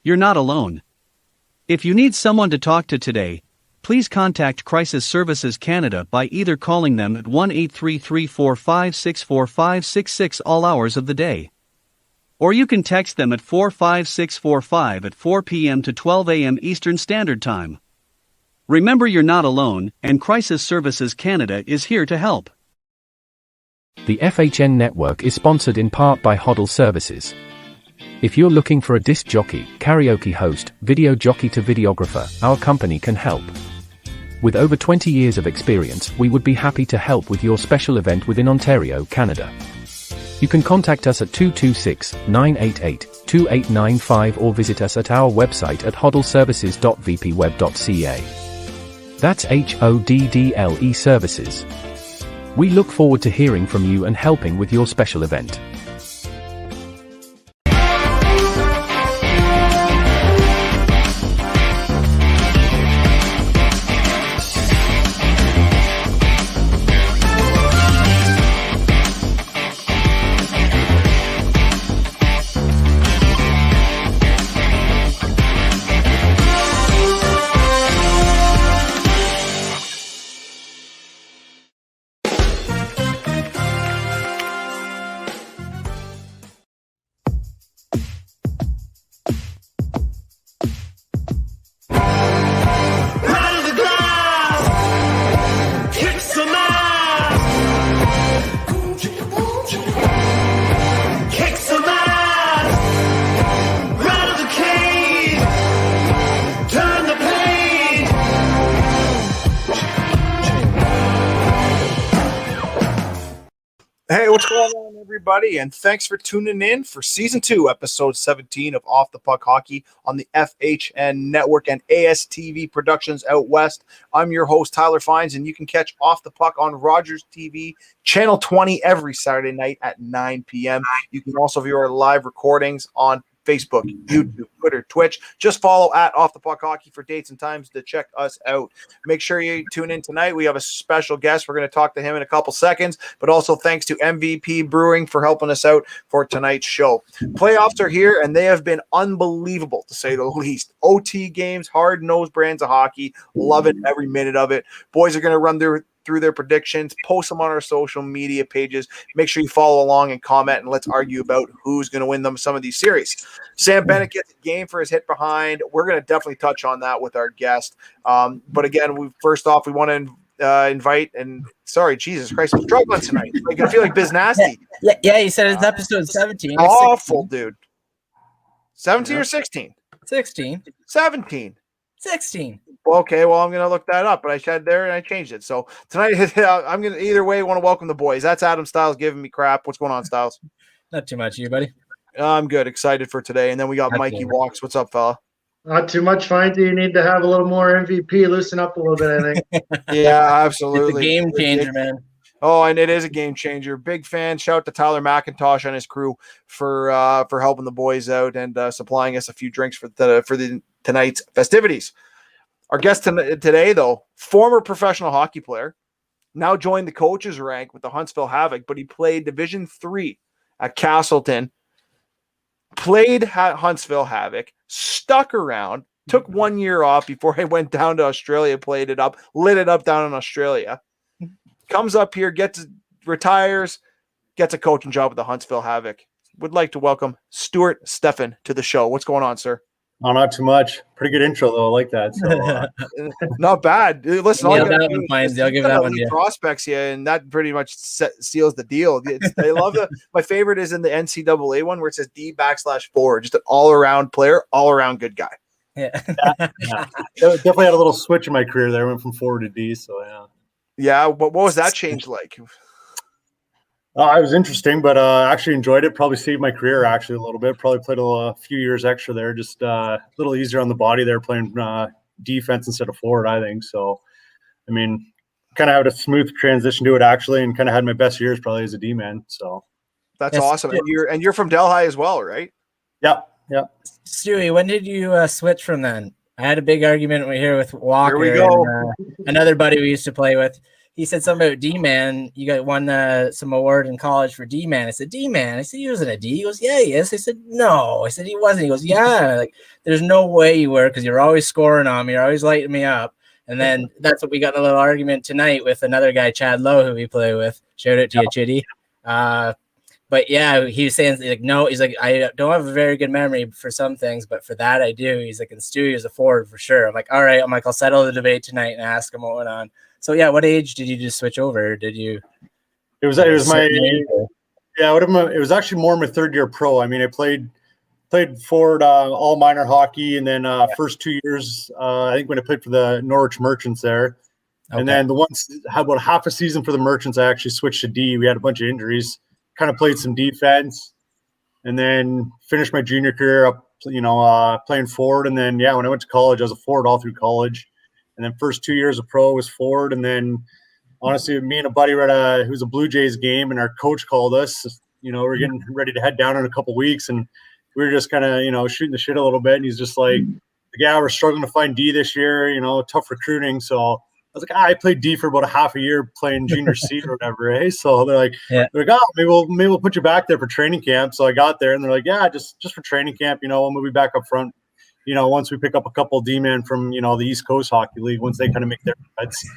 You're not alone. If you need someone to talk to today, please contact Crisis Services Canada by either calling them at 1-833-456-4566 all hours of the day. Or you can text them at 45645 at 4 p.m. to 12 a.m. Eastern Standard Time. Remember, you're not alone, and Crisis Services Canada is here to help. The FHN network is sponsored in part by Hoddle Services. If you're looking for a disc jockey, karaoke host, video jockey to videographer, our company can help. With over 20 years of experience, we would be happy to help with your special event within Ontario, Canada. You can contact us at 226-988-2895 or visit us at our website at hoddleservices.vpweb.ca. That's HODDLE Services. We look forward to hearing from you and helping with your special event. Hey, what's going on, everybody? And thanks for tuning in for Season 2, Episode 17 of Off the Puck Hockey on the FHN Network and ASTV Productions out west. I'm your host, Tyler Fines, and you can catch Off the Puck on Rogers TV, Channel 20, every Saturday night at 9 p.m. You can also view our live recordings on Facebook, YouTube, Twitter, Twitch. Just follow at Off the Puck Hockey for dates and times to check us out. Make sure you tune in tonight. We have a special guest. We're going to talk to him in a couple seconds, but also thanks to MVP Brewing for helping us out for tonight's show. Playoffs are here, and they have been unbelievable, to say the least. OT games, hard-nosed brands of hockey. Loving every minute of it. Boys are going to run through their predictions, post them on our social media pages. Make sure you follow along and comment, and let's argue about who's going to win some of these series. Sam Bennett gets a game for his hit behind. We're going to definitely touch on that with our guest. But again, we want to invite, and sorry, Jesus Christ, I'm struggling tonight. Like, I feel like Biz Nasty. Yeah, you said it's episode 17. Awful, dude. 17 or 16? 16. 17. 16. Okay, well, I'm going to look that up, but I said there and I changed it. So tonight, I'm going to either way want to welcome the boys. That's Adam Styles giving me crap. What's going on, Styles? Not too much, you buddy. I'm good, excited for today. And then we got Mikey Walks. What's up, fella? Not too much, fine. You need to have a little more MVP. Loosen up a little bit, I think. Yeah, absolutely. It's a game changer, man. Oh, and it is a game changer. Big fan. Shout out to Tyler McIntosh and his crew for helping the boys out and supplying us a few drinks for tonight's festivities. Our guest today, though, former professional hockey player, now joined the coaches rank with the Huntsville Havoc, but he played Division III at Castleton, played at Huntsville Havoc, stuck around, took 1 year off before he went down to Australia, lit it up down in Australia, comes up here, retires, gets a coaching job with the Huntsville Havoc. Would like to welcome Stuart Stefan to the show. What's going on, sir? Oh, not too much. Pretty good intro, though. I like that. So, not bad. Listen, I'll give that one. Prospects here, and that pretty much seals the deal. I love my favorite is in the NCAA one where it says D/4, just an all-around player, all-around good guy. Yeah. Definitely had a little switch in my career there. I went from forward to D. So yeah. Yeah. What was that change like? It was interesting, but actually enjoyed it. Probably saved my career actually a little bit. Probably played a few years extra there. Just a little easier on the body there, playing defense instead of forward, I think. So, I mean, kind of had a smooth transition to it actually, and kind of had my best years probably as a D-man. So that's awesome. And you're from Delhi as well, right? Yeah. Stewie, when did you switch from then? I had a big argument here with Walker. Here we go. And, another buddy we used to play with. he said something about D-man. You got won some award in college for D-man. I said, D-man? I said, he wasn't a D. He goes, yeah, he is. I said, no. I said, he wasn't. He goes, yeah. Like, there's no way you were, because you're always scoring on me. You're always lighting me up. And then that's what we got in a little argument tonight with another guy, Chad Lowe, who we play with. Shout out to you, Chitty. But yeah, he was saying, like, no, he's like, I don't have a very good memory for some things, but for that I do. He's like, and Stewie is a forward for sure. I'm like, all right. I'm like, I'll settle the debate tonight and ask him what went on. So yeah, what age did you just switch over? Did you? It was my yeah. It was actually more my third year pro. I mean, I played forward all minor hockey, and then first 2 years, I think when I played for the Norwich Merchants there, and then the ones had about half a season for the Merchants, I actually switched to D. We had a bunch of injuries. Kind of played some defense, and then finished my junior career up, playing forward. And then when I went to college, I was a forward all through college. And then first 2 years of pro was forward. And then honestly, me and a buddy were at it was a Blue Jays game, and our coach called us. We're getting ready to head down in a couple weeks, and we were just kind of shooting the shit a little bit. And he's just like, yeah, we're struggling to find D this year. Tough recruiting. So I was like, I played D for about a half a year playing junior C or whatever. Eh? So they're like, maybe we'll put you back there for training camp. So I got there, and they're like, yeah, just for training camp. We'll move you back up front. Once we pick up a couple of D-men from the East Coast Hockey League, once they kind of make their cuts.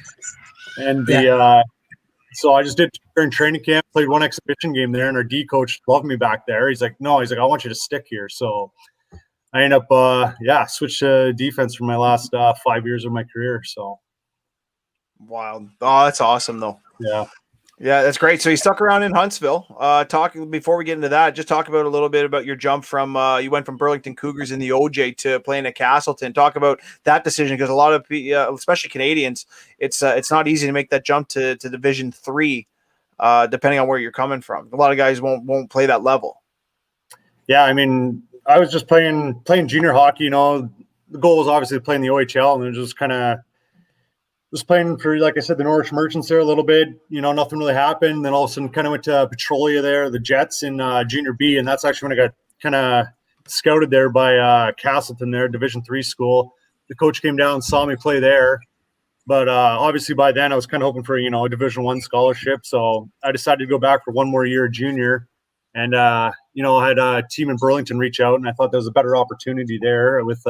And so I just did during training camp, played one exhibition game there, and our D coach loved me back there. He's like, no, I want you to stick here. So I ended up, switched to defense for my last 5 years of my career. So. Wild. Oh, that's awesome though. Yeah, that's great. So you stuck around in Huntsville. Talking before we get into that, just talk about a little bit about your jump from you went from Burlington Cougars in the OJ to playing at Castleton. Talk about that decision, because a lot of especially Canadians, it's not easy to make that jump to Division III, depending on where you're coming from. A lot of guys won't play that level. Yeah, I mean, I was just playing junior hockey. The goal was obviously playing the OHL, and it was just kind of. Was playing for, like I said, the Norwich Merchants there a little bit. Nothing really happened. Then all of a sudden kind of went to Petrolia there, the Jets in junior B. And that's actually when I got kind of scouted there by Castleton there, Division III school. The coach came down and saw me play there. But obviously by then I was kind of hoping for, a Division I scholarship. So I decided to go back for one more year junior. And, I had a team in Burlington reach out, and I thought there was a better opportunity there with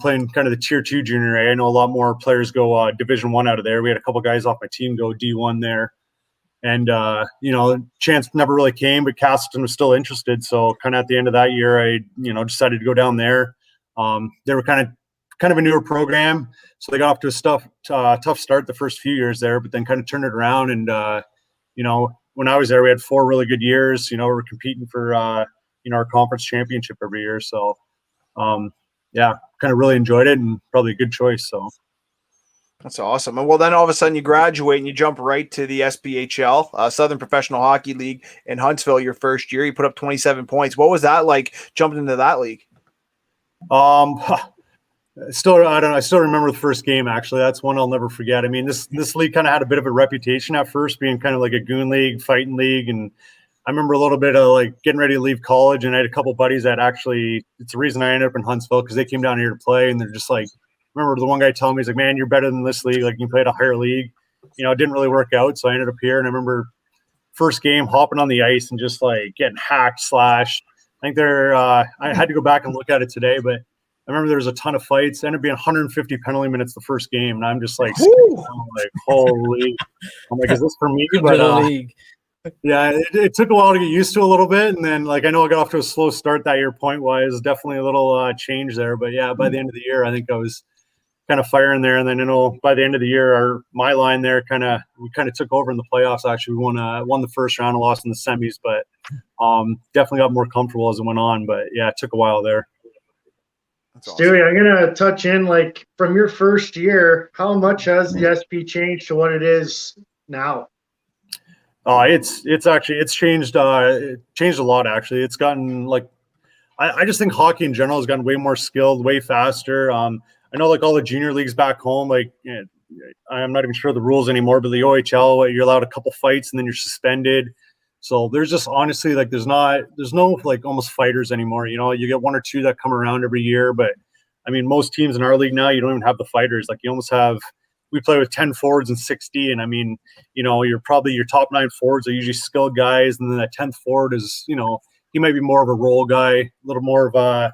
playing kind of the Tier 2 junior A. I know a lot more players go Division I out of there. We had a couple guys off my team go D1 there. And, chance never really came, but Castleton was still interested. So kind of at the end of that year, I, decided to go down there. They were kind of a newer program. So they got off to a tough start the first few years there, but then kind of turned it around. And, when I was there, we had 4 really good years. We were competing for, our conference championship every year. So, kind of really enjoyed it, and probably a good choice. So that's awesome. And well, then all of a sudden you graduate and you jump right to the SPHL, Southern Professional Hockey League in Huntsville. Your first year, you put up 27 points. What was that like jumping into that league? I still remember the first game. Actually, that's one I'll never forget. I mean, this league kind of had a bit of a reputation at first, being kind of like a goon league, fighting league, and I remember a little bit of like getting ready to leave college, and I had a couple buddies that actually, it's the reason I ended up in Huntsville, because they came down here to play, and they're just like, remember the one guy telling me, he's like, man, you're better than this league. Like, you play at a higher league. It didn't really work out. So I ended up here, and I remember first game hopping on the ice and just like getting hacked, slashed. I think I had to go back and look at it today, but I remember there was a ton of fights. It ended up being 150 penalty minutes the first game. And I'm just like, holy, I'm like, is this for me? But yeah, it took a while to get used to a little bit. And then, like, I know I got off to a slow start that year point-wise. Definitely a little change there. But, yeah, by the end of the year, I think I was kind of firing there. And then, by the end of the year, my line there we kind of took over in the playoffs. Actually, we won the first round and lost in the semis. But definitely got more comfortable as it went on. But, yeah, it took a while there. Awesome. Stewie, I'm going to touch in, like, from your first year, how much has the SP changed to what it is now? It's changed. It changed a lot, actually. It's gotten like, I just think hockey in general has gotten way more skilled, way faster. I know like all the junior leagues back home, like I'm not even sure the rules anymore, but the OHL, you're allowed a couple fights and then you're suspended. So there's just honestly like there's no like almost fighters anymore. You get 1 or 2 that come around every year, but I mean most teams in our league now, you don't even have the fighters. Like you almost have we play with 10 forwards and 60. And I mean, your top 9 forwards are usually skilled guys. And then that 10th forward is, he might be more of a role guy, a little more of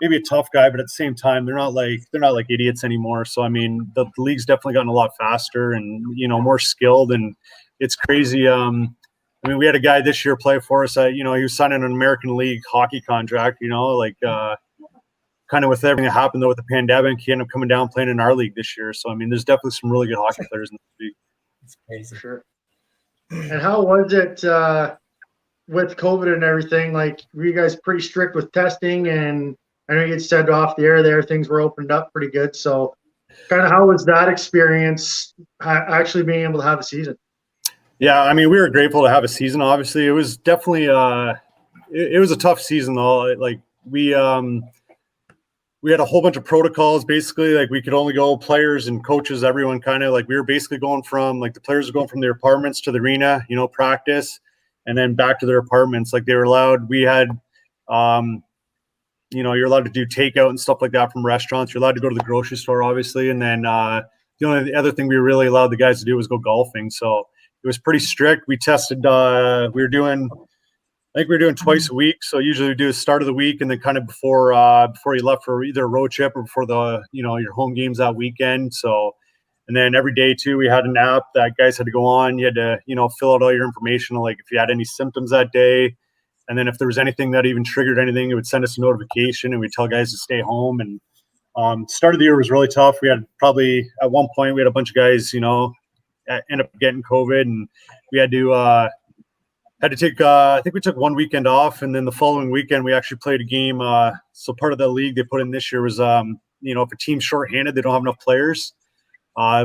maybe a tough guy, but at the same time, they're not like idiots anymore. So, I mean, the league's definitely gotten a lot faster and, more skilled, and it's crazy. I mean, we had a guy this year play for us. He was signing an American League hockey contract, kind of with everything that happened though with the pandemic, he ended up coming down playing in our league this year. So, I mean, there's definitely some really good hockey players in the league. It's crazy. Sure. And how was it with COVID and everything? Like, were you guys pretty strict with testing? And I know you had said off the air there, things were opened up pretty good. So kind of how was that experience actually being able to have a season? Yeah, I mean, we were grateful to have a season. Obviously, it was definitely it was a tough season though. Like we had a whole bunch of protocols. Basically, like we could only go players and coaches, everyone kind of like we were basically going from like the players were going from their apartments to the arena, practice, and then back to their apartments. Like they were allowed. We had, you're allowed to do takeout and stuff like that from restaurants. You're allowed to go to the grocery store, obviously, and then the only other thing we really allowed the guys to do was go golfing. So it was pretty strict. We tested. I think we were doing twice a week. So usually we do the start of the week and then kind of before you left for either a road trip or before the your home games that weekend. So, and then every day too, we had an app that guys had to go on. You had to fill out all your information, like if you had any symptoms that day, and then if there was anything that even triggered anything, it would send us a notification and we'd tell guys to stay home. And start of the year was really tough. We had probably at one point we had a bunch of guys end up getting COVID, and we had to take I think we took one weekend off, and then the following weekend we actually played a game. So part of the league they put in this year was if a team's shorthanded, they don't have enough players,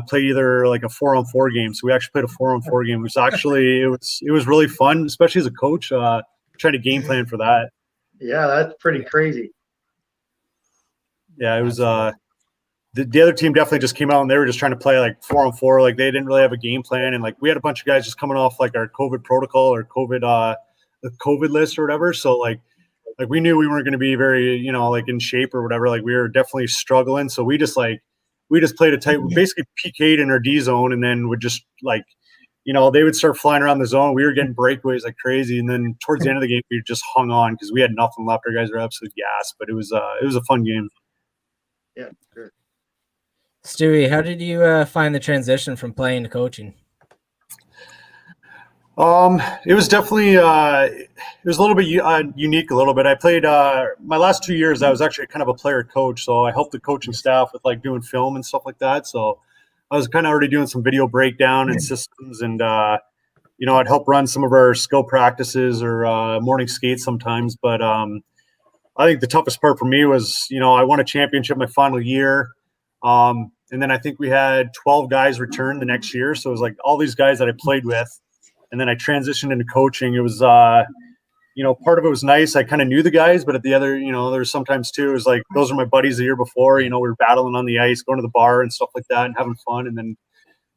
play either like a 4-on-4 game. So we actually played a 4-on-4 game, which actually it was really fun, especially as a coach, trying to game plan for that. Yeah, that's pretty crazy. Yeah, it was the other team definitely just came out and they were just trying to play like 4-on-4. Like they didn't really have a game plan. And like we had a bunch of guys just coming off like our COVID protocol or the COVID list or whatever. So like we knew we weren't going to be very, in shape or whatever. Like we were definitely struggling. So we just played a tight, we basically PK'd in our D zone and then would just they would start flying around the zone. We were getting breakaways like crazy. And then towards the end of the game, we just hung on because we had nothing left. Our guys were absolute gas, but it was a fun game. Yeah, sure. Stewie, how did you find the transition from playing to coaching? It was definitely it was a little bit unique. A little bit. I played my last 2 years. I was actually kind of a player coach, so I helped the coaching staff with like doing film and stuff like that. So I was kind of already doing some video breakdown and systems, and I'd help run some of our skill practices or morning skates sometimes. But I think the toughest part for me was I won a championship my final year. And then I think we had 12 guys return the next year. So it was like all these guys that I played with. And then I transitioned into coaching. It was, part of it was nice. I kind of knew the guys, but at the other, there's sometimes too, it was like, those are my buddies the year before, we were battling on the ice, going to the bar and stuff like that and having fun. And then,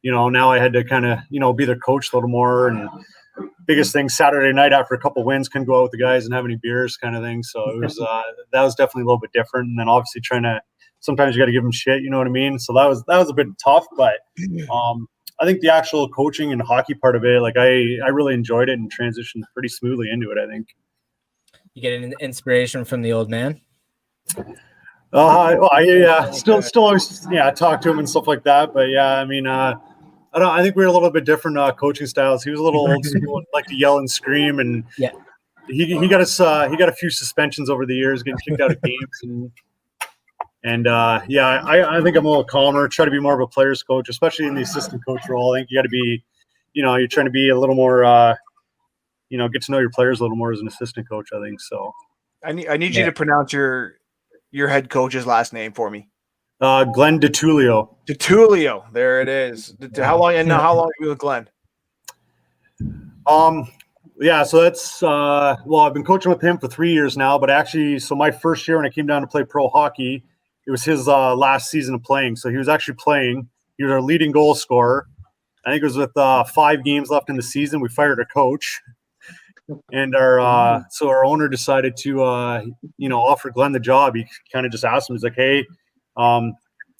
now I had to kind of, be their coach a little more. And biggest thing, Saturday night after a couple wins, couldn't go out with the guys and have any beers kind of thing. So it was, that was definitely a little bit different. And then obviously sometimes you got to give them shit, you know what I mean? So that was a bit tough, but I think the actual coaching and hockey part of it, like I really enjoyed it and transitioned pretty smoothly into it, I think. You get an inspiration from the old man? Still always, talk to him and stuff like that. But yeah, I mean, I think we were a little bit different coaching styles. He was a little old school and liked to yell and scream, and yeah, he got a few suspensions over the years, getting kicked out of games And I think I'm a little calmer, try to be more of a player's coach, especially in the assistant coach role. I think you got to be, you're trying to be a little more, get to know your players a little more as an assistant coach, I think. So I need you to pronounce your head coach's last name for me. Glenn DeTulio. DeTulio. There it is. How long have you been with Glenn? Yeah, so that's I've been coaching with him for 3 years now, but actually, so my first year when I came down to play pro hockey, it was his last season of playing. So he was actually playing. He was our leading goal scorer. I think it was with 5 games left in the season. We fired our coach, and our owner decided to offer Glenn the job. He kind of just asked him, he's like, hey,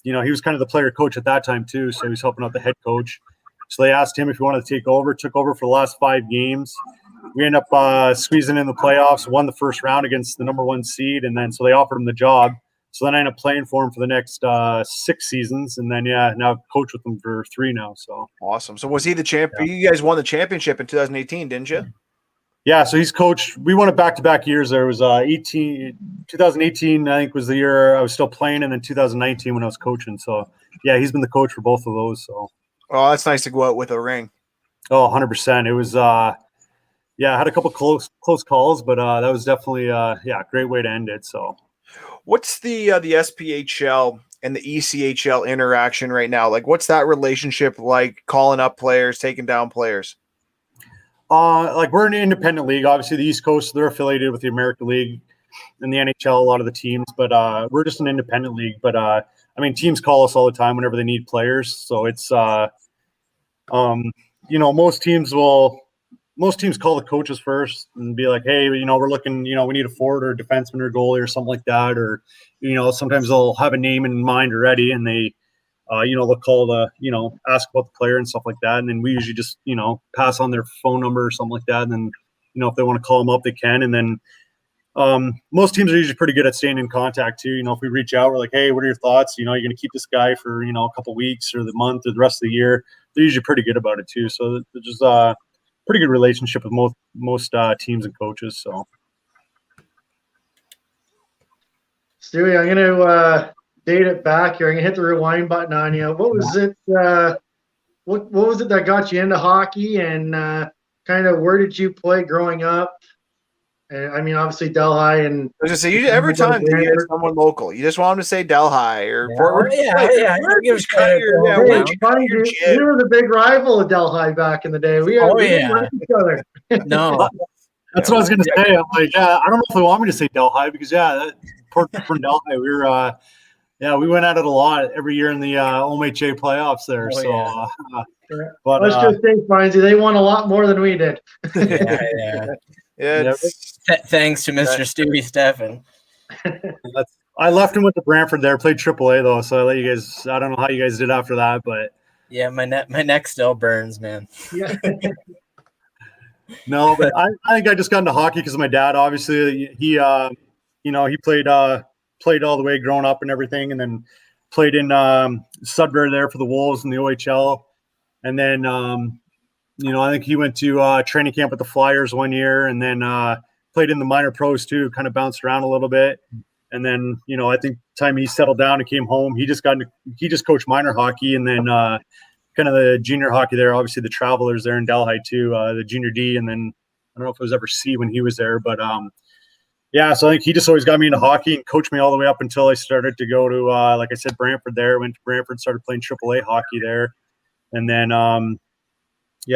you know, he was kind of the player coach at that time too, so he's helping out the head coach. So they asked him if he wanted to take over. Took over for the last 5 games. We ended up squeezing in the playoffs, won the first round against the number 1 seed, and then so they offered him the job. So then I ended up playing for him for the next 6 seasons, and then now I've coached with him for 3 now. So awesome. So was he the champion? You guys won the championship in 2018, didn't you? Yeah, so he's coached. We won it back-to-back years. There was 2018, I think, was the year I was still playing, and then 2019 when I was coaching. So yeah, he's been the coach for both of those. So oh, that's nice to go out with a ring. Oh, 100%. It was I had a couple close calls, but that was definitely a great way to end it. So what's the SPHL and the ECHL interaction right now? Like, what's that relationship like, calling up players, taking down players? Like, we're an independent league. Obviously, the East Coast, they're affiliated with the American League and the NHL, a lot of the teams, but we're just an independent league. But I mean, teams call us all the time whenever they need players. So it's you know, most teams call the coaches first and be like, hey, you know, we're looking, you know, we need a forward or a defenseman or goalie or something like that. Or, you know, sometimes they'll have a name in mind already and they, you know, they'll call ask about the player and stuff like that. And then we usually just, you know, pass on their phone number or something like that. And then, you know, if they want to call them up, they can. And then most teams are usually pretty good at staying in contact too. You know, if we reach out, we're like, hey, what are your thoughts? You know, you're going to keep this guy for, you know, a couple weeks or the month or the rest of the year. They're usually pretty good about it too. So there's just pretty good relationship with most teams and coaches. So, Stewie, I'm going to date it back here. I'm going to hit the rewind button on you. What was it? What was it that got you into hockey, and kind of where did you play growing up? And I mean, obviously Delhi and. I was gonna say, every time you get someone local, you just want them to say Delhi or Where did you cut your we were the big rival of Delhi back in the day. We liked each other. No, that's what I was gonna say. I'm like, I don't know if they want me to say Delhi because from Delhi, we were we went at it a lot every year in the OMHA playoffs there. But let's just say, Findsy, they won a lot more than we did. Thanks to Mr. Stewie Stefan. I left him with the Brantford there, played AAA though, so I let you guys. I don't know how you guys did after that, but yeah, my neck still burns, man. Yeah. No, but I think I just got into hockey because of my dad. Obviously, he he played all the way growing up and everything, and then played in Sudbury there for the Wolves in the OHL, and then I think he went to training camp with the Flyers one year, and then played in the minor pros too. Kind of bounced around a little bit, and then I think time he settled down and came home, he just coached minor hockey, and then kind of the junior hockey there. Obviously, the Travelers there in Delhi too, the junior D, and then I don't know if it was ever C when he was there, but so I think he just always got me into hockey and coached me all the way up until I started to go to like I said, Brantford there. Went to Brantford, started playing AAA hockey there, and then.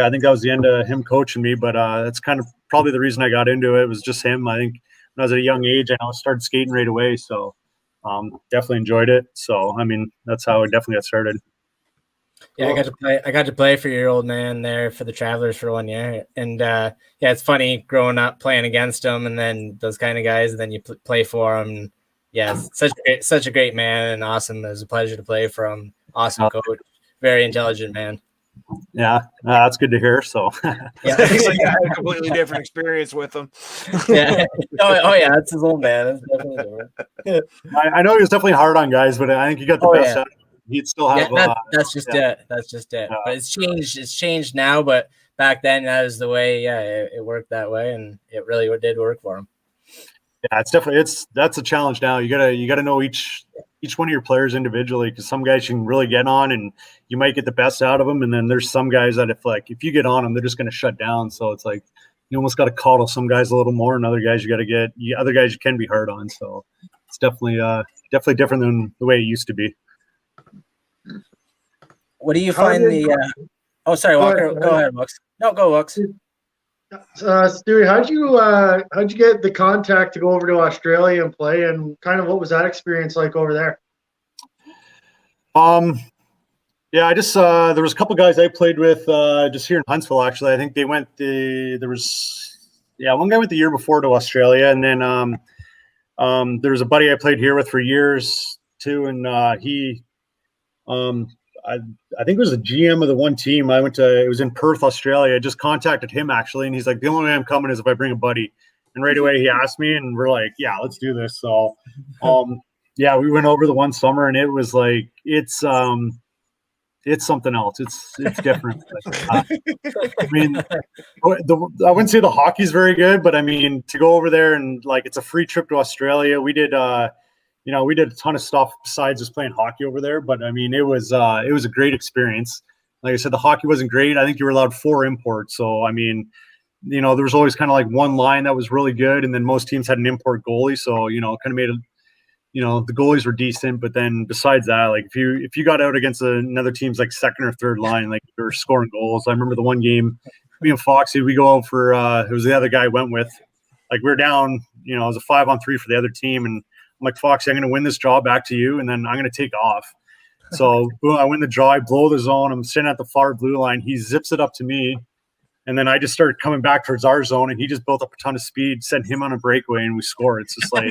I think that was the end of him coaching me, but that's kind of probably the reason I got into it was just him. I think when I was at a young age, I started skating right away, so definitely enjoyed it. So I mean, that's how I definitely got started. Yeah, I got to play for your old man there for the Travelers for 1 year, and it's funny growing up playing against him, and then those kind of guys, and then you play for him. Yeah, such a great man and awesome. It was a pleasure to play for him. Awesome coach, very intelligent man. Yeah, that's good to hear. So, he's like, I had a completely different experience with him. That's his old man. I know he was definitely hard on guys, but I think he got the best out of him. He'd still have. That's just it. That's just it. But it's changed. It's changed now, but back then that was the way. Yeah, it worked that way, and it really did work for him. Yeah, it's definitely that's a challenge now. You gotta know each one of your players individually, because some guys you can really get on and you might get the best out of them, and then there's some guys that if you get on them, they're just going to shut down. So it's like you almost got to coddle some guys a little more, and other guys other guys you can be hard on. So it's definitely different than the way it used to be. What do you find sorry, Walker. Go ahead, Wux. No, go Wux. Stewie, how'd you get the contact to go over to Australia and play, and kind of what was that experience like over there? I just there was a couple guys I played with just here in Huntsville. Actually, I think they went. There was one guy went the year before to Australia, and then there was a buddy I played here with for years too, and he I, I think it was the GM of the one team. It was in Perth, Australia. I just contacted him actually, and he's like, the only way I'm coming is if I bring a buddy. And right away he asked me, and we're like, yeah, let's do this. So, yeah, we went over the one summer, and it was like, it's something else. It's different. I mean, I wouldn't say the hockey's very good, but I mean, to go over there and like, it's a free trip to Australia. We did, we did a ton of stuff besides just playing hockey over there. But I mean, it was a great experience. Like I said, the hockey wasn't great. I think you were allowed 4 imports. So, I mean, there was always kind of like one line that was really good. And then most teams had an import goalie. So, kind of made it, the goalies were decent. But then besides that, like if you got out against another team's like second or third line, like you're scoring goals. I remember the one game, me and Foxy, we go out for, it was the other guy I went with. Like we were down, it was a 5-on-3 for the other team. And I'm like, Foxy, I'm going to win this draw back to you, and then I'm going to take off. So boom, I win the draw. I blow the zone. I'm sitting at the far blue line. He zips it up to me, and then I just started coming back towards our zone, and he just built up a ton of speed, sent him on a breakaway, and we scored. It's just like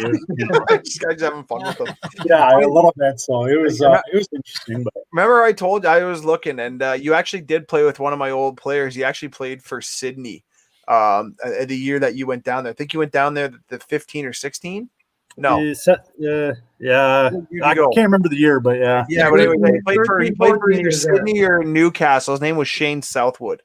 this guy's having fun with them. Yeah, a little bit. So it was interesting. But remember, I told you I was looking, and you actually did play with one of my old players. He actually played for Sydney the year that you went down there. I think you went down there the 15 or 16. No. Yeah. I can't remember the year, but yeah. Yeah, but anyway, he played for either Sydney or Newcastle. His name was Shane Southwood.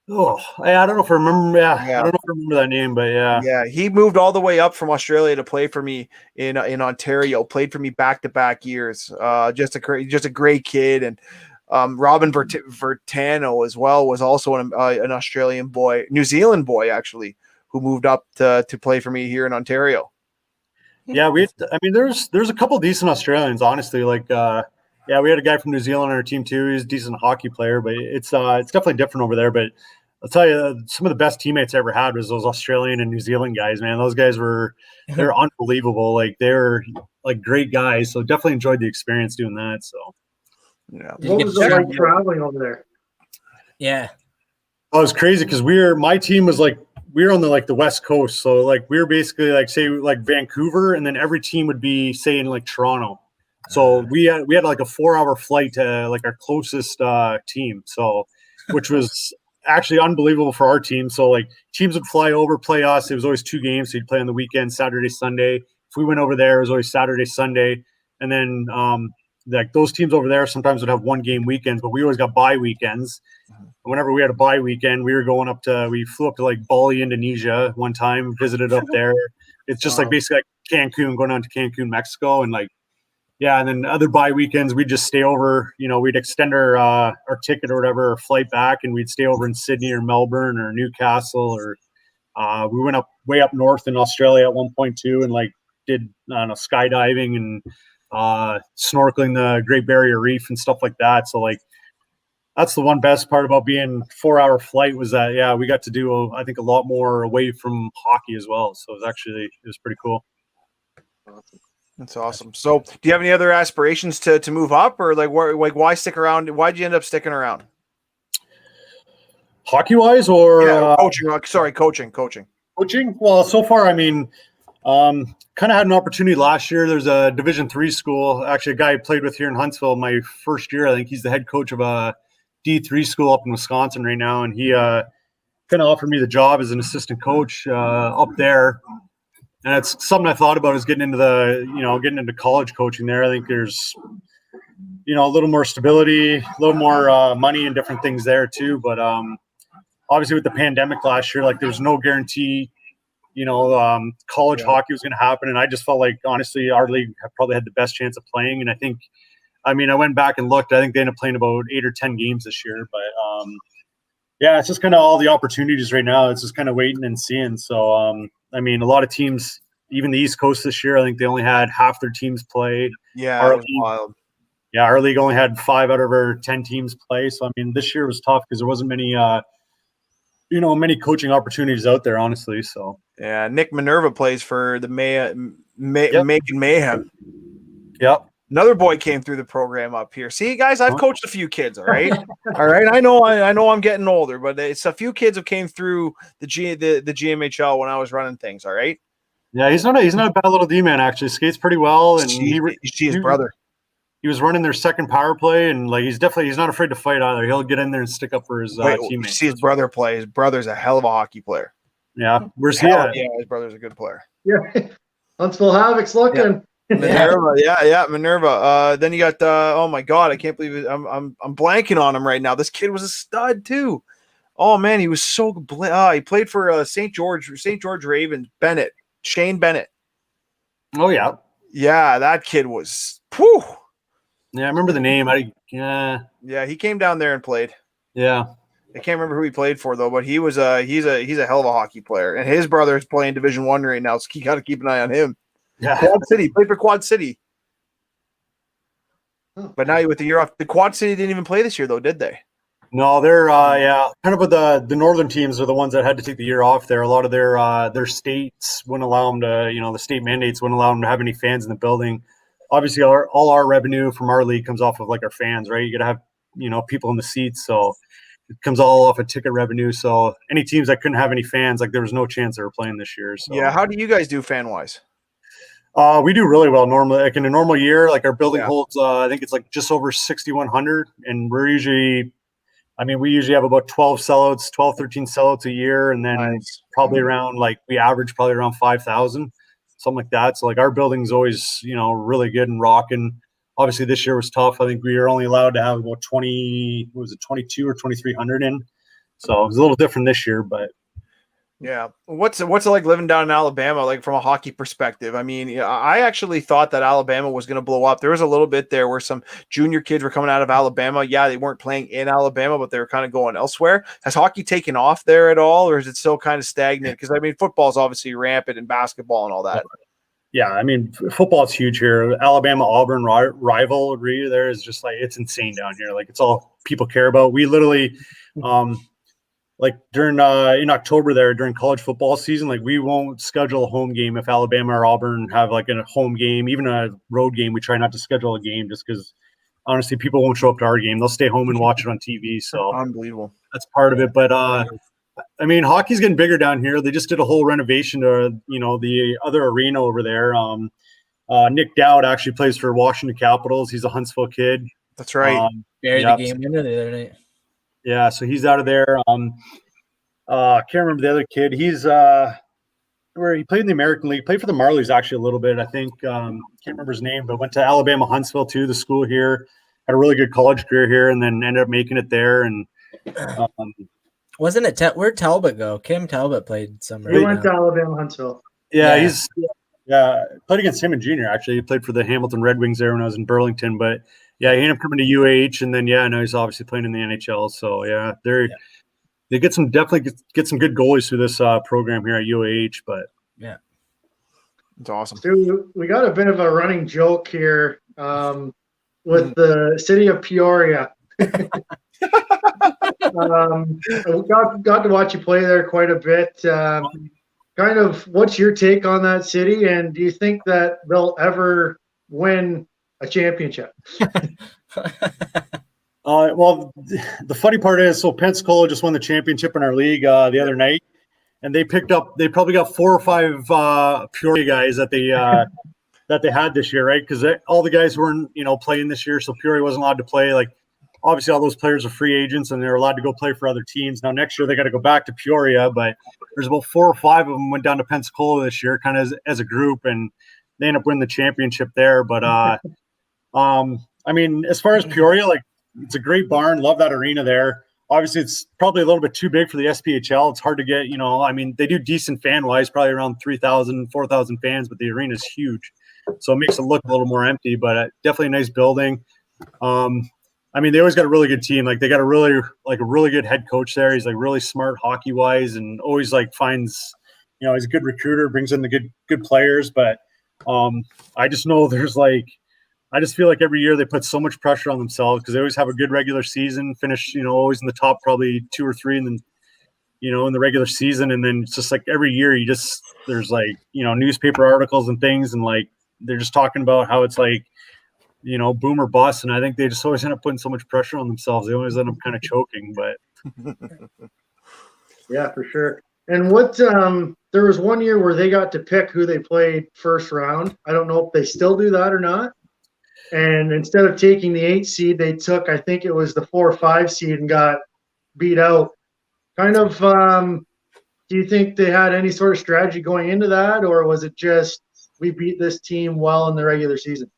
Oh, I don't know if I remember. Yeah, I don't know if I remember that name, but yeah. Yeah, he moved all the way up from Australia to play for me in Ontario. Played for me back-to-back years. Just a great kid. And Robin Vertano as well was also an Australian boy, New Zealand boy actually, who moved up to play for me here in Ontario. Yeah, there's a couple decent Australians, honestly. Like, we had a guy from New Zealand on our team too. He's a decent hockey player, but it's definitely different over there. But I'll tell you, some of the best teammates I ever had was those Australian and New Zealand guys, man. Those guys they're unbelievable. Like, they're like great guys. So definitely enjoyed the experience doing that. So, yeah. What was it like traveling over there? Yeah. Oh, it was crazy because my team was like, we were on the West Coast. So like we were basically like, say like Vancouver, and then every team would be say in like Toronto. So we had like a 4-hour flight to like our closest team. So, which was actually unbelievable for our team. So like teams would fly over, play us. It was always 2 games. So you'd play on the weekend, Saturday, Sunday. If we went over there, it was always Saturday, Sunday. And then like those teams over there sometimes would have 1-game weekends, but we always got bye weekends. Whenever we had a bye weekend, we flew up to like Bali, Indonesia one time, visited up there. It's just like basically like Cancun, going on to Cancun, Mexico. And like, yeah. And then other bye weekends, we'd just stay over, we'd extend our ticket or whatever, our flight back, and we'd stay over in Sydney or Melbourne or Newcastle, or we went way up north in Australia at one point too, and like did skydiving and snorkeling the Great Barrier Reef and stuff like that. So like, that's the one best part about being 4-hour flight was that, we got to do, I think, a lot more away from hockey as well. So it was pretty cool. That's awesome. So do you have any other aspirations to move up, or why stick around? Why'd you end up sticking around? Hockey wise or coaching? Sorry, coaching. Coaching. Well, so far, I mean, kind of had an opportunity last year. There's a Division III school, actually a guy I played with here in Huntsville my first year. I think he's the head coach of a D3 school up in Wisconsin right now, and he kind of offered me the job as an assistant coach up there. And it's something I thought about, is getting into college coaching there. I think there's a little more stability, a little more money and different things there too. But obviously with the pandemic last year, like there's no guarantee college hockey was going to happen. And I just felt like, honestly, our league probably had the best chance of playing. And I went back and looked. I think they ended up playing about 8 or 10 games this year. But it's just kind of all the opportunities right now. It's just kind of waiting and seeing. So, a lot of teams, even the East Coast this year, I think they only had half their teams play. Yeah, it was wild. Yeah, our league only had 5 out of our 10 teams play. So, this year was tough because there wasn't many, many coaching opportunities out there, honestly. So, yeah, Nick Minerva plays for the Macon Mayhem. Yep. Another boy came through the program up here. See, guys, I've coached a few kids. All right, all right. I know I'm getting older, but it's a few kids who came through the GMHL when I was running things. All right. Yeah, he's not a bad little D-man, actually. Skates pretty well, and he's his brother. he was running their second power play, and like he's not afraid to fight either. He'll get in there and stick up for his teammates. See his brother play. His brother's a hell of a hockey player. Yeah, where's he at? Yeah, his brother's a good player. Yeah, Huntsville Havoc's looking. Minerva, Minerva. Then you got oh my god, I can't believe it. I'm blanking on him right now. This kid was a stud too. Oh man, he was so he played for St. George Ravens. Shane Bennett. Oh yeah, that kid was. Whew. Yeah, I remember the name. Yeah, he came down there and played. Yeah, I can't remember who he played for though, but he was he's a hell of a hockey player, and his brother is playing Division I right now, so you got to keep an eye on him. Yeah, Quad City played for Quad City, but now with the year off, the Quad City didn't even play this year though, did they? No, they're kind of with the northern teams are the ones that had to take the year off there. A lot of their states wouldn't allow them to, the state mandates wouldn't allow them to have any fans in the building. Obviously, all our revenue from our league comes off of like our fans, right? You got to have people in the seats, so it comes all off of ticket revenue. So any teams that couldn't have any fans, like there was no chance they were playing this year. So yeah, how do you guys do fan wise? We do really well normally. Like in a normal year, like our building holds, I think it's like just over 6,100, and we usually have about 13 sellouts a year, and then probably around we average probably around 5,000, something like that. So like our building's always really good and rocking. Obviously this year was tough. I think we were only allowed to have about 22 or 2,300 in, so it was a little different this year, but. Yeah. What's it like living down in Alabama, like from a hockey perspective? I mean, I actually thought that Alabama was going to blow up. There was a little bit there where some junior kids were coming out of Alabama. Yeah, they weren't playing in Alabama, but they were kind of going elsewhere. Has hockey taken off there at all, or is it still kind of stagnant? Because, I mean, football is obviously rampant and basketball and all that. Yeah, I mean, football is huge here. Alabama-Auburn rivalry there is just it's insane down here. Like, it's all people care about. We literally during in October there during college football season, we won't schedule a home game if Alabama or Auburn have a home game, even a road game. We try not to schedule a game just because honestly people won't show up to our game. They'll stay home and watch it on TV. So unbelievable. That's part of it. But I mean, hockey's getting bigger down here. They just did a whole renovation to the other arena over there. Nick Dowd actually plays for Washington Capitals. He's a Huntsville kid. That's right. Buried the game winner the other night. Yeah, so he's out of there. I can't remember the other kid. He's where he played in the American League. Played for the Marlies actually a little bit. I think can't remember his name, but went to Alabama Huntsville too, the school here. Had a really good college career here, and then ended up making it there. And wasn't it where'd Talbot go? Kim Talbot played somewhere. He went to Alabama Huntsville. Yeah, he's played against him in junior. Actually, he played for the Hamilton Red Wings there when I was in Burlington, but. Yeah, he ended up coming to UAH, and then now he's obviously playing in the NHL. So they definitely get some good goalies through this program here at UAH. But it's awesome. So we got a bit of a running joke here with the city of Peoria. Got to watch you play there quite a bit. Kind of, what's your take on that city, and do you think that they'll ever win a championship? Well, the funny part is, so Pensacola just won the championship in our league the other night, and they probably got 4 or 5 Peoria guys that they had this year, right? Because all the guys weren't playing this year, so Peoria wasn't allowed to play. Obviously, all those players are free agents, and they're allowed to go play for other teams. Now next year they got to go back to Peoria, but there's about 4 or 5 of them went down to Pensacola this year, kind of as a group, and they end up winning the championship there. But I mean, as far as Peoria, it's a great barn. Love that arena there. Obviously, it's probably a little bit too big for the SPHL. It's hard to get, I mean, they do decent fan-wise, probably around 3,000, 4,000 fans, but the arena is huge. So it makes it look a little more empty, but definitely a nice building. I mean, they always got a really good team. They got a really good head coach there. He's really smart hockey-wise and always finds, he's a good recruiter, brings in the good players. But I just know there's I just feel like every year they put so much pressure on themselves because they always have a good regular season, finish, always in the top probably 2 or 3 in the regular season. And then it's just every year there's newspaper articles and things, and they're just talking about how it's boom or bust. And I think they just always end up putting so much pressure on themselves. They always end up kind of choking, but yeah, for sure. And there was one year where they got to pick who they played first round. I don't know if they still do that or not. And instead of taking the 8 seed, they took, I think it was the 4 or 5 seed and got beat out. Kind of, do you think they had any sort of strategy going into that, or was it just we beat this team well in the regular season?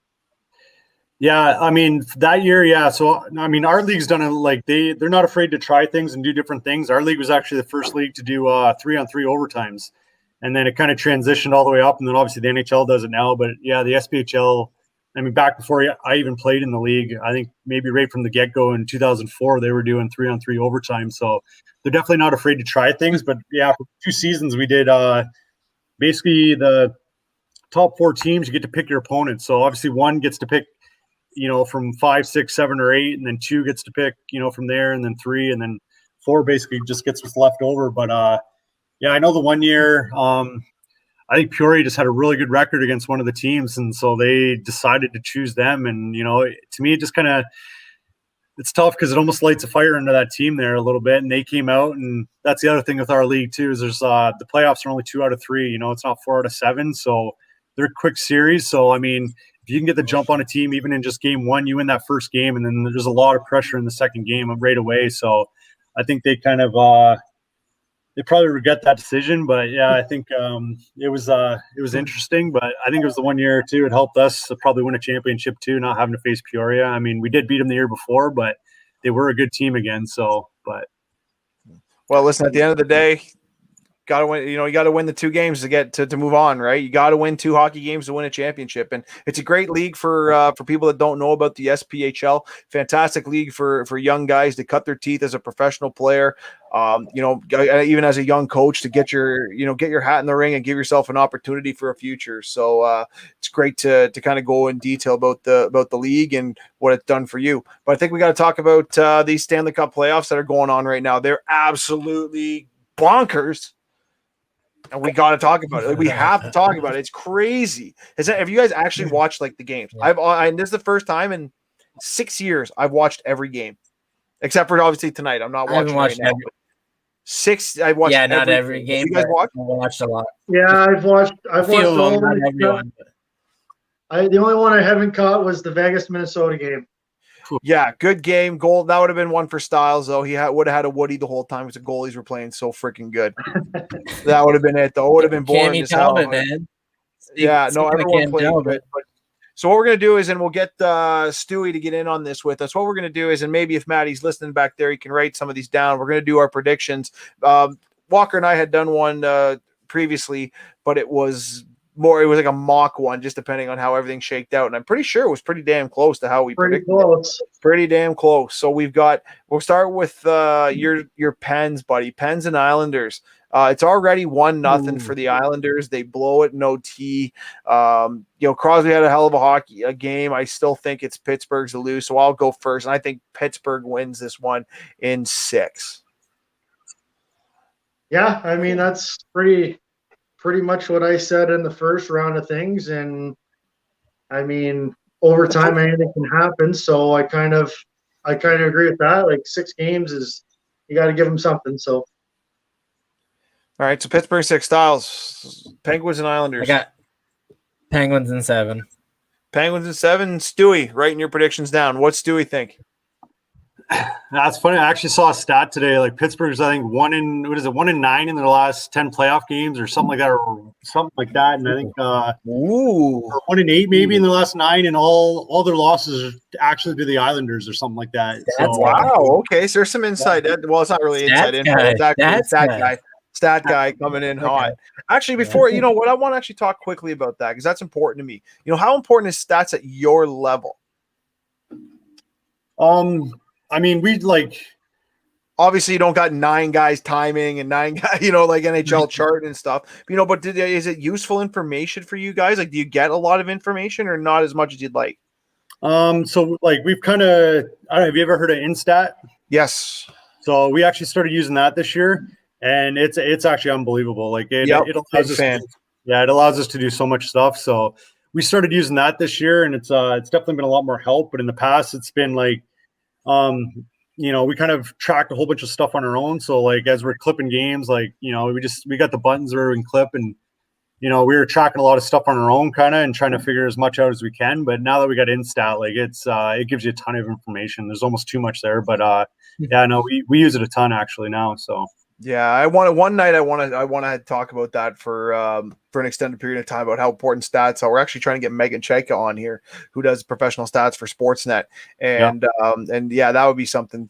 Yeah, I mean that year, yeah. So I mean, our league's done it like they're not afraid to try things and do different things. Our league was actually the first league to do 3-on-3 overtimes, and then it kind of transitioned all the way up, and then obviously the NHL does it now. But yeah, the SPHL. I mean, back before I even played in the league, I think maybe right from the get-go in 2004, they were doing 3-on-3 overtime. So they're definitely not afraid to try things. But yeah, for 2 seasons we did basically the top 4 teams. You get to pick your opponents. So obviously one gets to pick, from 5, 6, 7, or 8, and then 2 gets to pick, from there, and then 3, and then 4 basically just gets what's left over. But yeah, I know the one year, I think Peoria just had a really good record against one of the teams, and so they decided to choose them. And to me, it just kind of it's tough because it almost lights a fire under that team there a little bit. And they came out, and that's the other thing with our league too is there's the playoffs are only 2 out of 3. It's not 4 out of 7, so they're quick series. So I mean, if you can get the jump on a team, even in just game 1, you win that first game, and then there's a lot of pressure in the second game right away. So I think they kind of they probably regret that decision, but yeah, I think it was interesting. But I think it was the one year too. It helped us to probably win a championship too, not having to face Peoria. I mean, we did beat them the year before, but they were a good team again. So, well, listen, at the end of the day, got to win. You got to win the 2 games to get to move on, right? You got to win 2 hockey games to win a championship, and it's a great league for people that don't know about the SPHL. Fantastic league for young guys to cut their teeth as a professional player. Even as a young coach to get your hat in the ring and give yourself an opportunity for a future. So it's great to kind of go in detail about the league and what it's done for you. But I think we got to talk about these Stanley Cup playoffs that are going on right now. They're absolutely bonkers. And we got to talk about it. We have to talk about it. It's crazy. Have you guys actually watched the games? Yeah. This is the first time in 6 years I've watched every game, except for obviously tonight. I'm not watching right now. 6. I watched. Yeah, not every game. You guys watch? I watched a lot. Yeah, I've watched all of them. Everyone. The only one I haven't caught was the Vegas Minnesota game. Yeah, good game. Goal. That would have been one for Styles, though. He would have had a Woody the whole time because the goalies were playing so freaking good. That would have been it, though. It would have been boring as hell. Man. Yeah, no, everyone played good. But, so what we're going to do is, and we'll get Stewie to get in on this with us. What we're going to do is, and maybe if Maddie's listening back there, he can write some of these down. We're going to do our predictions. Walker and I had done one previously, but it was like a mock one, just depending on how everything shaked out. And I'm pretty sure it was pretty damn close to how we predicted. Pretty damn close. So we'll start with your Pens, buddy. Pens and Islanders. It's already 1-0 for the Islanders. They blow it in OT. Crosby had a hell of a game. I still think it's Pittsburgh's to lose, so I'll go first. And I think Pittsburgh wins this one in 6. Yeah, I mean, that's pretty much what I said in the first round of things. And I mean, overtime, anything can happen. So I kind of agree with that. 6 games is, you got to give them something. So. All right. So Pittsburgh 6. Styles, Penguins and Islanders. I got Penguins in 7. Penguins in 7. Stewie, writing your predictions down. What's Stewie think? That's funny. I actually saw a stat today. Pittsburgh's, I think 1 in 9 in their last 10 playoff games, or something like that, And I think 1 in 8 maybe in the last 9, and all their losses are actually to the Islanders or something like that. Wow. Okay, so there's some insight. Well, it's not really inside info. It's actually stat guy coming in hot. Actually, before what, I want to actually talk quickly about that because that's important to me. How important is stats at your level? I mean, obviously you don't got 9 guys timing and 9 guys, like NHL chart and stuff. But is it useful information for you guys? Do you get a lot of information or not as much as you'd like? So we've kind of, I don't know, have you ever heard of Instat? Yes. So we actually started using that this year, and it's actually unbelievable. It allows us to do so much stuff. So we started using that this year, and it's definitely been a lot more help. But in the past, it's been we kind of tracked a whole bunch of stuff on our own. So as we're clipping games, we got the buttons where we can clip, and we were tracking a lot of stuff on our own kind of and trying to figure as much out as we can. But now that we got Instat, like it gives you a ton of information. There's almost too much there, but yeah, no, we use it a ton actually now. So yeah, I want to talk about that for an extended period of time about how important stats are. We're actually trying to get Megan Chayka on here, who does professional stats for Sportsnet, and yeah, that would be something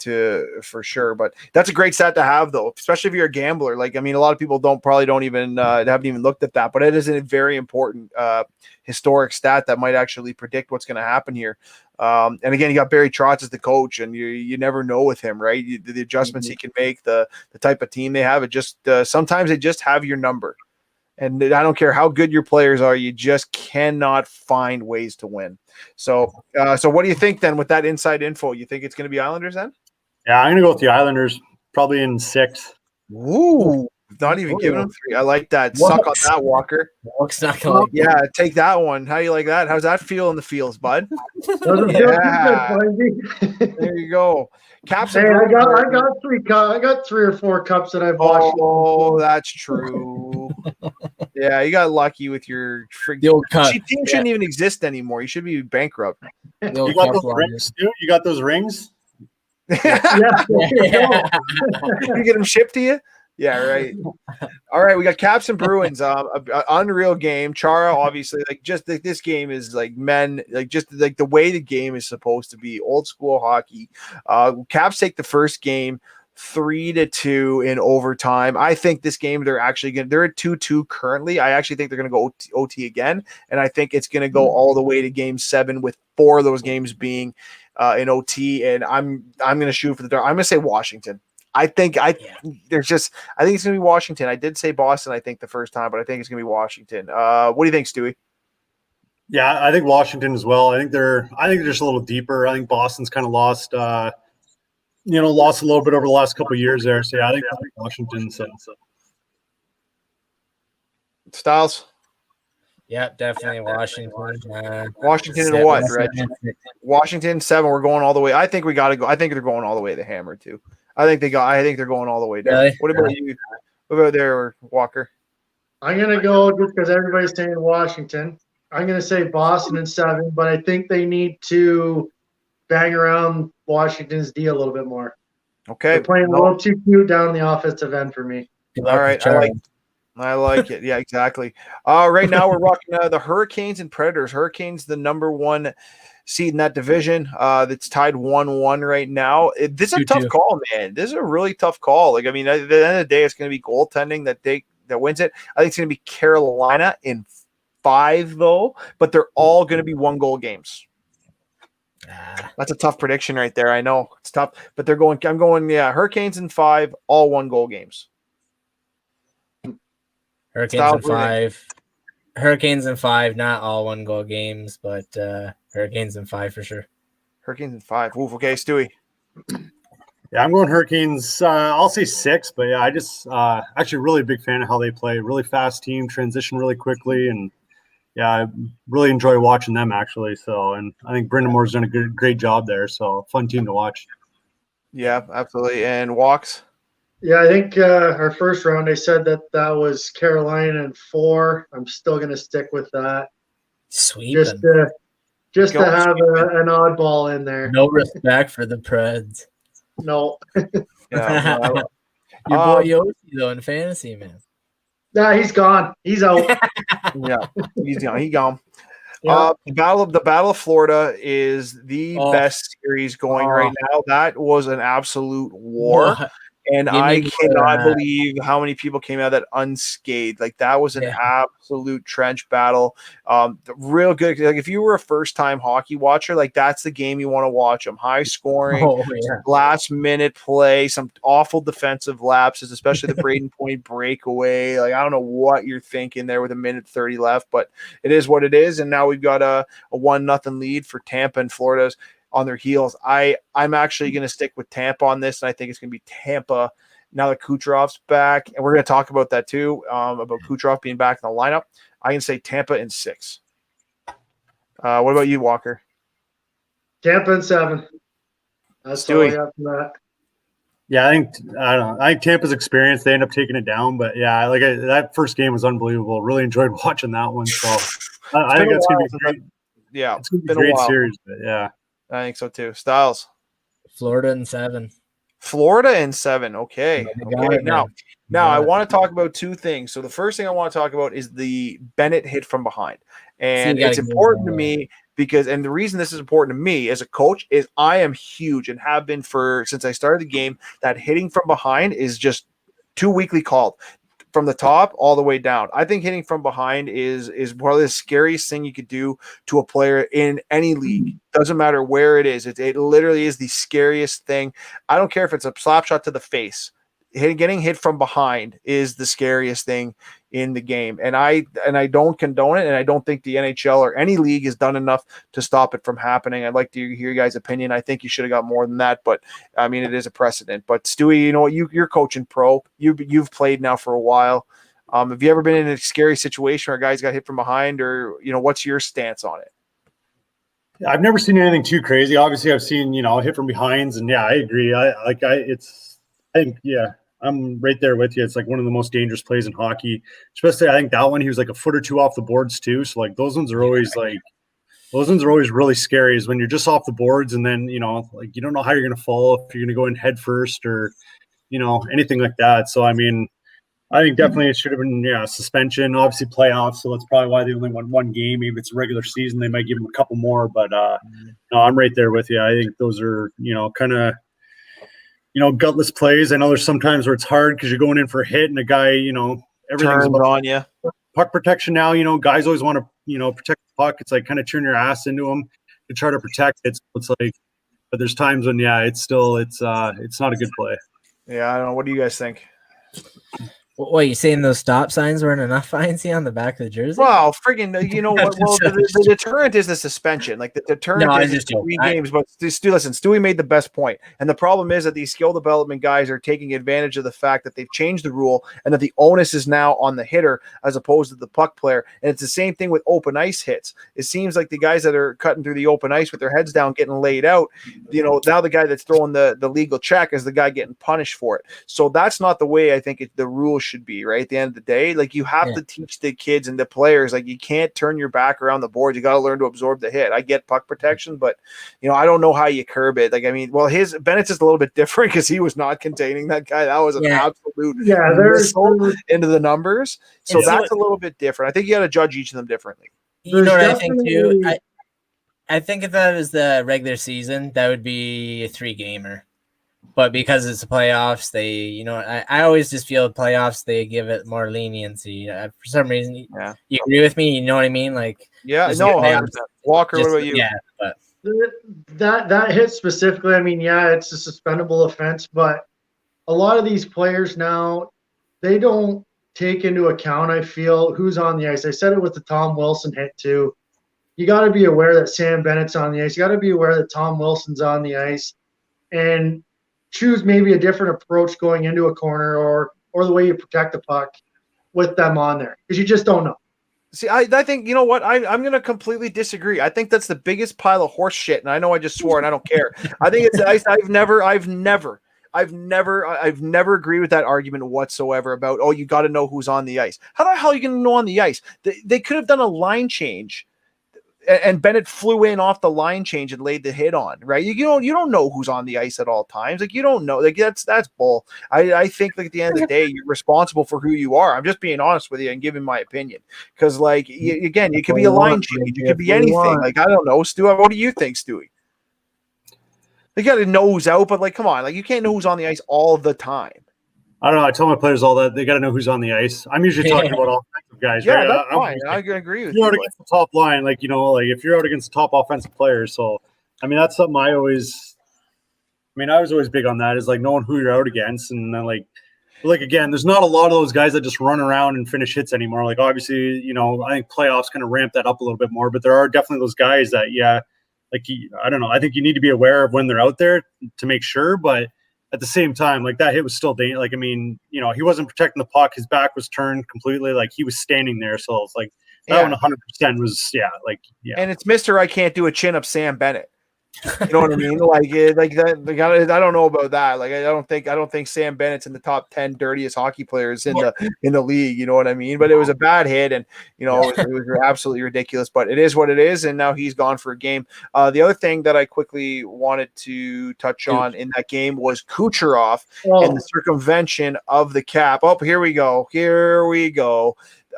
for sure. But that's a great stat to have, though, especially if you're a gambler. Like, I mean, a lot of people haven't even looked at that, but it is a very important historic stat that might actually predict what's going to happen here. And again, you got Barry Trotz as the coach, and you never know with him, right? The adjustments he can make, the type of team they have. It just sometimes they just have your number, and I don't care how good your players are, you just cannot find ways to win. So, what do you think then with that inside info? You think it's going to be Islanders then? Yeah, I'm going to go with the Islanders, probably in 6. Ooh. Not even giving them 3. I like that. Suck on that, Walker. Yeah, take that one. How do you like that? How's that feel in the feels, bud? Yeah. There you go. Caps. Hey, I got 3 or 4 cups that I've watched. Oh, that's true. Yeah, you got lucky with your old cup. Team shouldn't even exist anymore. You should be bankrupt. You got those rings, too? You got those rings? Yeah. You get them shipped to you? Yeah, right. All right, we got Caps and Bruins. Unreal game. Chara, obviously, this game is like men, just the way the game is supposed to be, old school hockey. Caps take the first game 3-2 in overtime. I think this game they're at 2-2 currently. I actually think they're going to go OT again, and I think it's going to go all the way to game 7 with 4 of those games being in OT. And I'm going to shoot for the dark. I'm going to say Washington. I think it's going to be Washington. I did say Boston, I think, the first time, but I think it's going to be Washington. What do you think, Stewie? Yeah, I think Washington as well. I think they're just a little deeper. I think Boston's kind of lost a little bit over the last couple of years there. So yeah, I think Washington. So. Styles. Yeah, definitely Washington. Washington and what, Reg? Washington 7. We're going all the way. I think we got to go. I think they're going all the way to the Hammer too. I think they're going all the way down. Really? What about you? What about there, Walker? I'm gonna go just because everybody's saying Washington. I'm gonna say Boston in 7, but I think they need to bang around Washington's D a little bit more. Okay, they're playing a little too cute down the offensive end for me. All right, I like it. Yeah, exactly. Right now we're rocking the Hurricanes and Predators. Hurricanes, the number 1 seed in that division. That's tied 1-1 right now. This is a tough call, man. This is a really tough call. Like, I mean, at the end of the day, it's going to be goaltending that wins it. I think it's going to be Carolina in 5, though, but they're all going to be 1-goal games. That's a tough prediction right there. I know it's tough, but I'm going Hurricanes in 5, all 1-goal games. Hurricanes in 5. Hurricanes in 5, not all 1-goal games, but Hurricanes in 5 for sure. Hurricanes in 5. Oof, okay, Stewie. Yeah, I'm going Hurricanes. I'll say 6, but yeah, I just actually really big fan of how they play. Really fast team, transition really quickly, and yeah, I really enjoy watching them actually. So, and I think Brendan Moore's done a great job there. So, fun team to watch. Yeah, absolutely. And Walks. Yeah, I think our first round, I said that was Carolina in 4. I'm still going to stick with that. Sweet. Just to have an oddball in there. No respect for the Preds. No. Yeah, your boy Yoshi, though, in fantasy, man. Yeah, he's gone. He's out. Yeah, he's gone. He gone. Yeah. The Battle of Florida is the best series going right now. That was an absolute war. And I cannot believe how many people came out of that unscathed. Like, that was an absolute trench battle. Real good. Like, if you were a first-time hockey watcher, like, that's the game you want to watch them. High scoring, last-minute play, some awful defensive lapses, especially the Braden Point breakaway. Like, I don't know what you're thinking there with 1:30 left, but it is what it is. And now we've got a 1-0 lead for Tampa, and Florida's on their heels. I'm actually going to stick with Tampa on this, and I think it's going to be Tampa now that Kucherov's back, and we're going to talk about that too, about Kucherov being back in the lineup. I can say Tampa in 6. What about you, Walker? Tampa in 7. That's all I got for that. Yeah, I don't know. I think Tampa's experience, they end up taking it down. But yeah, that first game was unbelievable. Really enjoyed watching that one. So I think that's going to be great. Yeah, it's going to be a great series. But yeah, I think so too. Styles. Florida in 7. Florida in 7. Okay. Now I want to talk about two things. So the first thing I want to talk about is the Bennett hit from behind. And it's important to me because, and the reason this is important to me as a coach is I am huge and have been since I started the game, that hitting from behind is just too weakly called. From the top all the way down. I think hitting from behind is probably the scariest thing you could do to a player in any league. Doesn't matter where it is. It literally is the scariest thing. I don't care if it's a slap shot to the face. Getting hit from behind is the scariest thing in the game. And I don't condone it, and I don't think the NHL or any league has done enough to stop it from happening. I'd like to hear your guys' opinion. I think you should have got more than that, but I mean, it is a precedent. But Stewie, you know, you're coaching pro. You've played now for a while. Have you ever been in a scary situation where a guy's got hit from behind, or, you know, what's your stance on it? I've never seen anything too crazy. Obviously, I've seen, you know, hit from behinds, and yeah, I agree. I'm right there with you. It's like one of the most dangerous plays in hockey, especially I think that one, he was like a foot or two off the boards too. So like those ones are always really scary, is when you're just off the boards and then, you know, like you don't know how you're going to fall, if you're going to go in head first or, you know, anything like that. So, I mean, I think definitely it should have been, suspension, obviously playoffs. So that's probably why they only won one game. Maybe it's a regular season, they might give them a couple more, but no, I'm right there with you. I think those are, you know, kind of, you know, gutless plays. I know there's sometimes where it's hard because you're going in for a hit and a guy, you know, everything's about on you. Puck protection now, you know, guys always want to, you know, protect the puck. It's like kind of turn your ass into them to try to protect it. So it's like, but there's times when, it's not a good play. Yeah, I don't know. What do you guys think? What, you saying those stop signs weren't enough fines on the back of the jersey? Well, friggin', you know what? Well, the deterrent is the suspension. Like the deterrent is just 3 games. But listen, Stewie made the best point. And the problem is that these skill development guys are taking advantage of the fact that they've changed the rule and that the onus is now on the hitter as opposed to the puck player. And it's the same thing with open ice hits. It seems like the guys that are cutting through the open ice with their heads down, getting laid out, you know, now the guy that's throwing the legal check is the guy getting punished for it. So that's not the way I think the rule should be, right? At the end of the day, like you have to teach the kids and the players, like you can't turn your back around the board. You got to learn to absorb the hit. I get puck protection, but you know, I don't know how you curb it. Like, I mean, well, Bennett's is a little bit different because he was not containing that guy. That was an absolute there's into the numbers. So that's a little bit different. I think you got to judge each of them differently. You know what I think too? I think if that was the regular season, that would be a 3-gamer. But because it's the playoffs, they, you know, I always just feel playoffs, they give it more leniency. For some reason, you agree with me? You know what I mean? Like, no, Walker, what about you? Yeah, but that hit specifically, I mean, it's a suspendable offense, but a lot of these players now, they don't take into account, I feel, who's on the ice. I said it with the Tom Wilson hit too. You got to be aware that Sam Bennett's on the ice. You got to be aware that Tom Wilson's on the ice, and choose maybe a different approach going into a corner or the way you protect the puck with them on there, because you just don't know. See, I think, you know what, I'm going to completely disagree. I think that's the biggest pile of horse shit, and I know I just swore and I don't care. I think it's I've never agreed with that argument whatsoever about, you got to know who's on the ice. How the hell are you going to know on the ice? They could have done a line change, and Bennett flew in off the line change and laid the hit on, right? You don't know who's on the ice at all times. Like, you don't know. Like, that's bull. I think, like, at the end of the day, you're responsible for who you are. I'm just being honest with you and giving my opinion. Because, like, again, you could be a line change. You could be anything. Like, I don't know, Stu. What do you think, Stewie? You got to know who's out, but, like, come on. Like, you can't know who's on the ice all the time. I don't know. I tell my players all that. They got to know who's on the ice. I'm usually talking about offensive guys. Yeah, right? that's fine. I agree with you. You're out against the top line, like, you know, like if you're out against the top offensive players. So, I mean, that's something I was always big on that, is like knowing who you're out against. And then like again, there's not a lot of those guys that just run around and finish hits anymore. Like, obviously, you know, I think playoffs kind of ramp that up a little bit more, but there are definitely those guys that, I don't know. I think you need to be aware of when they're out there to make sure, but at the same time, like, that hit was still dangerous. Like, I mean, you know, he wasn't protecting the puck. His back was turned completely. Like, he was standing there. So it's like that one 100% was, And it's Mr. I can't do a chin up Sam Bennett. You know what I mean? Like that. Like, I don't know about that. Like I don't think Sam Bennett's in the top 10 dirtiest hockey players in the league. You know what I mean? But it was a bad hit, and it was absolutely ridiculous. But it is what it is, and now he's gone for a game. The other thing that I quickly wanted to touch on in that game was Kucherov and the circumvention of the cap. Oh, here we go.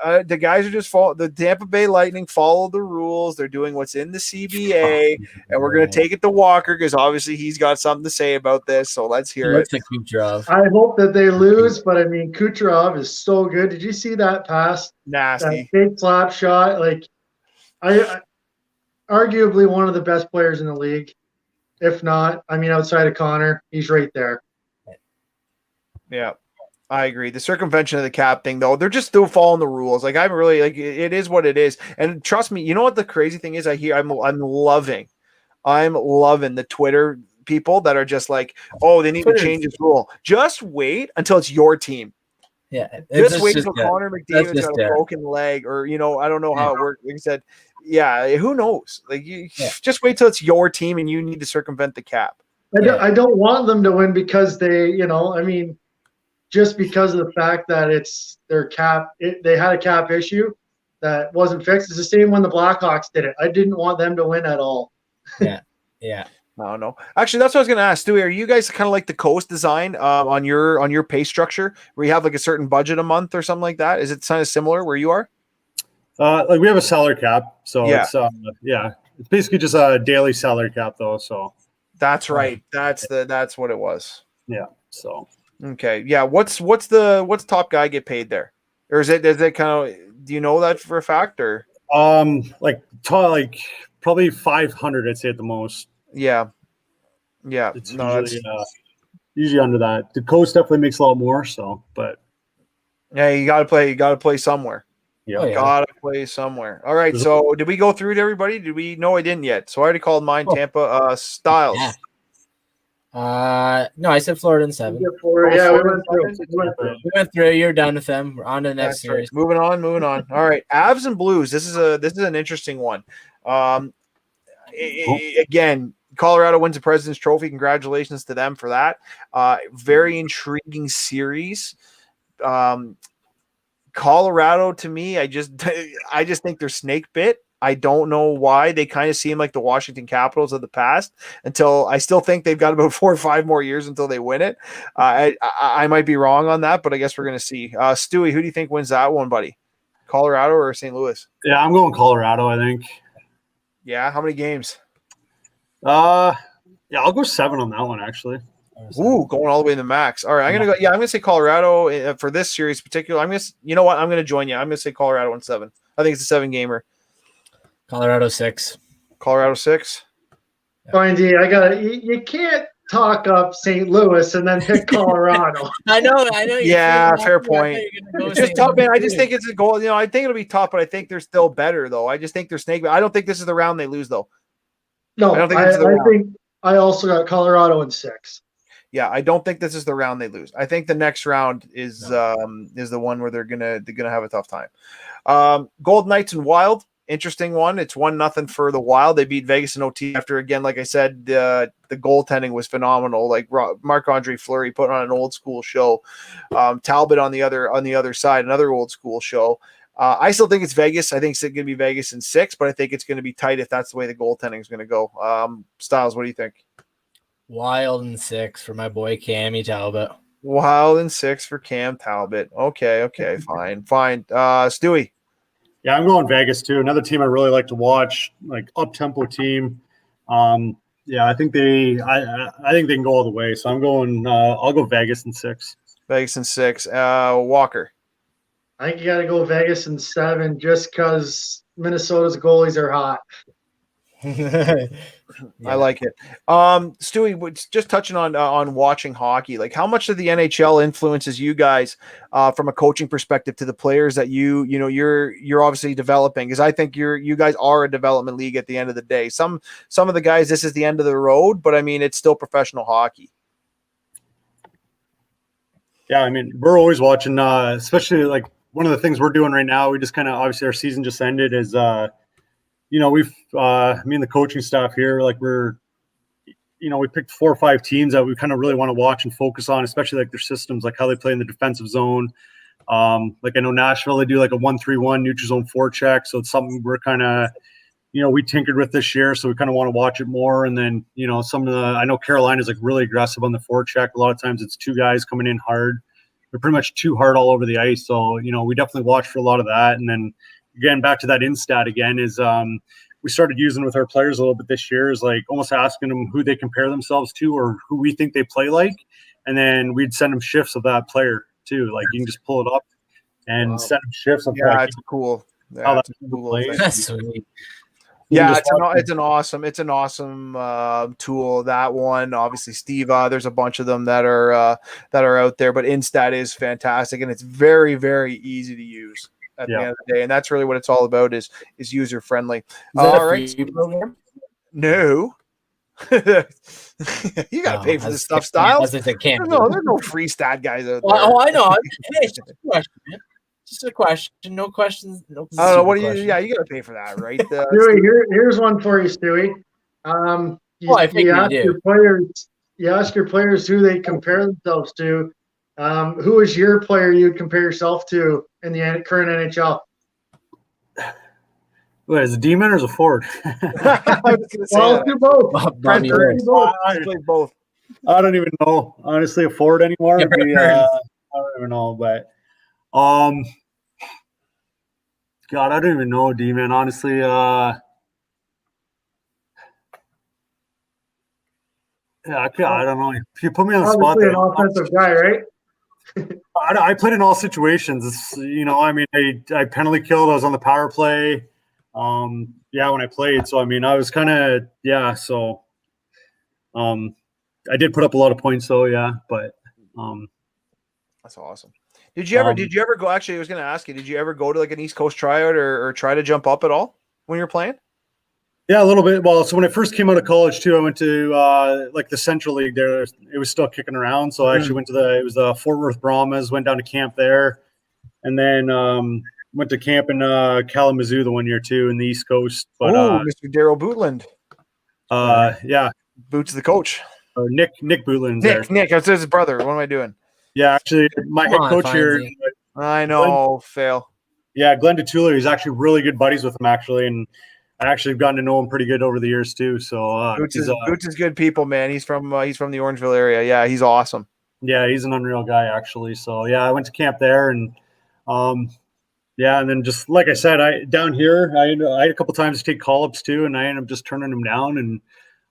The guys are just the Tampa Bay Lightning follow the rules. They're doing what's in the CBA, and we're going to take it to Walker because obviously he's got something to say about this. So let's hear it. Kucherov. I hope that they lose, but I mean, Kucherov is so good. Did you see that pass? Nasty. That big slap shot. Like, I arguably one of the best players in the league. If not, I mean, outside of Connor, he's right there. Yeah. I agree. The circumvention of the cap thing, though, they're just still following the rules. Like I'm really like it is what it is. And trust me, you know what the crazy thing is? I'm loving the Twitter people that are just like, oh, they need to change this rule. Just wait until it's your team. Yeah, just wait until Connor McDavid's got a broken leg, or I don't know how it works. Like I said, yeah, who knows? Like just wait till it's your team and you need to circumvent the cap. I don't want them to win because they, I mean. Just because of the fact that it's their cap, they had a cap issue that wasn't fixed. It's the same when the Blackhawks did it. I didn't want them to win at all. Yeah. No. Actually, that's what I was going to ask. Stewie, are you guys kind of like the Coast design on your pay structure, where you have like a certain budget a month or something like that? Is it kind of similar where you are? Like we have a salary cap, so it's it's basically just a daily salary cap though. So that's right. That's what it was. Yeah. So. Okay. Yeah. What's top guy get paid there? Or is it kind of, do you know that for a fact or? Like probably 500, I'd say at the most. Yeah. It's usually under that. The Coast definitely makes a lot more. So, but. Yeah, you got to play somewhere. Yeah. Got to play somewhere. All right. So did we go through to everybody? No, I didn't yet. So I already called mine. Tampa, Styles. Yeah. No, I said Florida in 7. Yeah, we went through. You're done with them. We're on to the next series. Right. Moving on. All right, Avs and Blues. This is an interesting one. Again, Colorado wins the President's Trophy. Congratulations to them for that. Very intriguing series. Colorado, to me, I just think they're snake bit. I don't know why. They kind of seem like the Washington Capitals of the past until I still think they've got about 4 or 5 more years until they win it. I might be wrong on that, but I guess we're going to see. Stewie, who do you think wins that one, buddy? Colorado or St. Louis? Yeah, I'm going Colorado, I think. Yeah, how many games? I'll go 7 on that one, actually. Ooh, going all the way to the max. All right, I'm going to say Colorado for this series in particular. You know what? I'm going to join you. I'm going to say Colorado in 7. I think it's a 7-gamer. Colorado 6. Colorado 6. Fine, D. You can't talk up St. Louis and then pick Colorado. I know. Yeah, fair point. It's just tough, man. I just think it's a goal. I think it'll be tough, but I think they're still better, though. I just think they're snake. I don't think this is the round they lose, though. No, I think I also got Colorado in 6. Yeah, I don't think this is the round they lose. I think the next round is the one where they're gonna have a tough time. Golden Knights and Wild. Interesting one. It's 1-0 for the Wild. They beat Vegas in OT after, again, like I said, the goaltending was phenomenal. Like Marc-Andre Fleury put on an old school show. Talbot on the other side, another old school show. I still think it's Vegas. I think it's going to be Vegas in 6, but I think it's going to be tight if that's the way the goaltending is going to go. Styles, what do you think? Wild in 6 for my boy Cammy Talbot. Wild in 6 for Cam Talbot. Okay, fine. Stewie. Yeah, I'm going Vegas too. Another team I really like to watch, like up-tempo team. I think they can go all the way. So I'm going. I'll go Vegas in 6. Vegas in 6. Walker. I think you got to go Vegas in 7, just because Minnesota's goalies are hot. I like it. Stewie, just touching on watching hockey, like how much of the NHL influences you guys from a coaching perspective to the players that you're obviously developing? Because I think you guys are a development league at the end of the day. Some of the guys, this is the end of the road, but I mean it's still professional hockey. Yeah, I mean we're always watching, especially like one of the things we're doing right now. We just kind of, obviously our season just ended, is we've me and the coaching staff here, like we're we picked 4 or 5 teams that we kind of really want to watch and focus on, especially like their systems, like how they play in the defensive zone. Like I know Nashville, they do like a 1-3-1 neutral zone forecheck. So it's something we're kind of, we tinkered with this year. So we kind of want to watch it more. And then, I know Carolina's like really aggressive on the forecheck. A lot of times it's 2 guys coming in hard. They're pretty much too hard all over the ice. So, we definitely watch for a lot of that. And then again, back to that instat again is, we started using with our players a little bit this year is like almost asking them who they compare themselves to or who we think they play like. And then we'd send them shifts of that player too. Like you can just pull it up and send them shifts of that's cool. That's cool. That's sweet. Yeah, it's an awesome tool. That one, obviously, Steve. There's a bunch of them that are out there, but Instat is fantastic, and it's very, very easy to use at the end of the day. And that's really what it's all about is user friendly. All right, no. You gotta pay for this stuff, Styles. There's no free stat guys out there. I know. Hey, it's just a question, man. Just a question. No questions. No. What do you? Yeah, you gotta pay for that, right? Stewie, here's one for you, Stewie. You ask your players who they compare themselves to. Who is your player you'd compare yourself to in the current NHL? What, is it a D-man or is it a forward? Well, do both. Both. I don't even know, honestly, a forward anymore. I don't even know, but God, I don't even know, D-man. Honestly, I don't know. If you put me on the spot, an offensive guy, right? I played in all situations. It's, I penalty killed. I was on the power play. When I played. So, I was kind of, So, I did put up a lot of points though. Yeah. But, that's awesome. Did you ever go, actually, I was going to ask you, did you ever go to like an East Coast tryout or try to jump up at all when you were playing? Yeah, a little bit. Well, so when I first came out of college too, I went to like the Central League there. It was still kicking around. So I actually went to it was the Fort Worth Brahmas, went down to camp there. And then, went to camp in Kalamazoo the one year too in the East Coast. But Mr. Daryl Bootland. Boots the coach. Nick Bootland. Nick, that's his brother. What am I doing? Yeah, actually, my head coach here. I know, fail. Yeah, Glenn DeTuller. He's actually really good buddies with him, actually, and I actually have gotten to know him pretty good over the years too. So Boots is good people, man. He's from the Orangeville area. Yeah, he's awesome. Yeah, he's an unreal guy, actually. So yeah, I went to camp there, and and then just like I said, down here, I had a couple times to take call-ups too, and I ended up just turning them down. And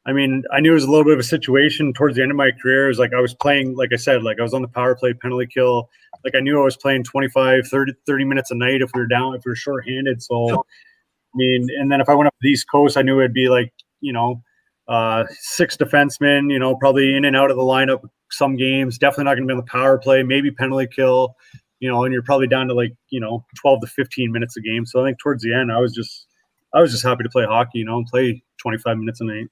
I knew it was a little bit of a situation towards the end of my career. It was like I was playing, like I said, like I was on the power play, penalty kill. Like I knew I was playing 25, 30 minutes a night if we were shorthanded. So, and then if I went up to the East Coast, I knew it'd be like, 6 defensemen, probably in and out of the lineup some games. Definitely not going to be on the power play, maybe penalty kill, and you're probably down to like, 12 to 15 minutes a game. So I think towards the end, I was just happy to play hockey, and play 25 minutes a night.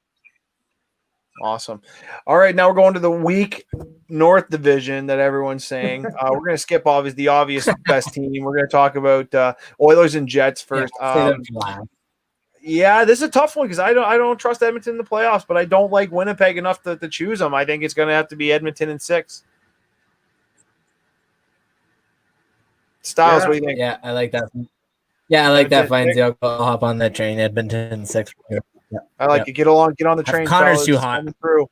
Awesome. All right, now we're going to the weak North Division that everyone's saying. We're going to skip obviously the obvious best team. We're going to talk about Oilers and Jets first. Yeah, this is a tough one because I don't trust Edmonton in the playoffs, but I don't like Winnipeg enough to choose them. I think it's going to have to be Edmonton in 6. Styles, what do you think? Yeah, I like that. Yeah, I like that. Fine, I'll hop on that train. Edmonton 6. Yeah. I like it. Get on the train. Connor's too hot. Through.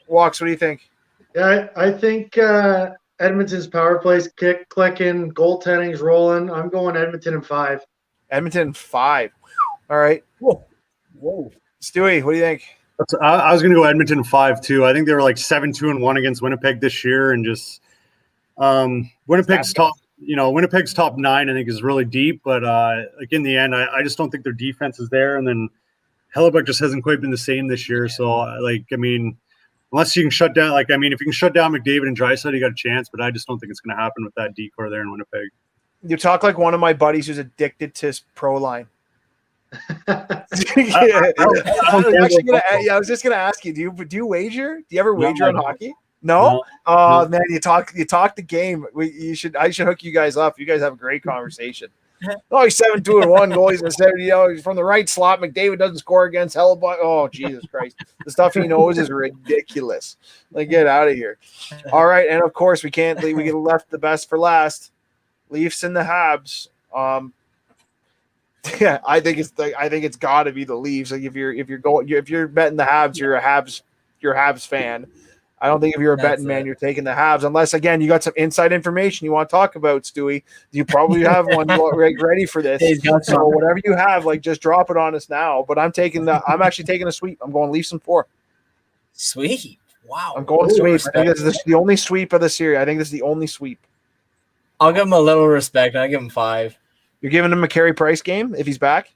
Walks, what do you think? Yeah, I think Edmonton's power plays clicking, goaltending's rolling. I'm going Edmonton in 5. Edmonton in 5. All right. Whoa. Stewie, what do you think? I was going to go Edmonton in 5 too. I think they were like 7-2-1 against Winnipeg this year, and just Winnipeg's top. Winnipeg's top 9, I think, is really deep, but like in the end, I just don't think their defense is there. And then Hellebuck just hasn't quite been the same this year. So, unless you can shut down, if you can shut down McDavid and Draisaitl, you got a chance. But I just don't think it's going to happen with that decor there in Winnipeg. You talk like one of my buddies who's addicted to Proline. I was just going to ask you, do you wager? Do you ever wager on hockey? No? Man, you talk the game. I should hook you guys up. You guys have a great conversation. Oh, he's 7-2-1 goal. He's a 70. He's from the right slot. McDavid doesn't score against Hellebuck. Oh, Jesus Christ! The stuff he knows is ridiculous. Like, get out of here. All right, and of course we can't leave. We get left the best for last. Leafs and the Habs. Yeah, I think it's got to be the Leafs. Like if you're betting the Habs, you're a Habs fan. I don't think if you're a betting man, you're taking the Habs unless again you got some inside information you want to talk about, Stewie. You probably have one ready for this. So whatever you have, like just drop it on us now. But I'm actually taking a sweep. I'm going Leafs in 4. Sweep. Wow. I'm going sweep. I think this is the only sweep of the series. I think this is the only sweep. I'll give him a little respect. I'll give him 5. You're giving him a Carey Price game if he's back?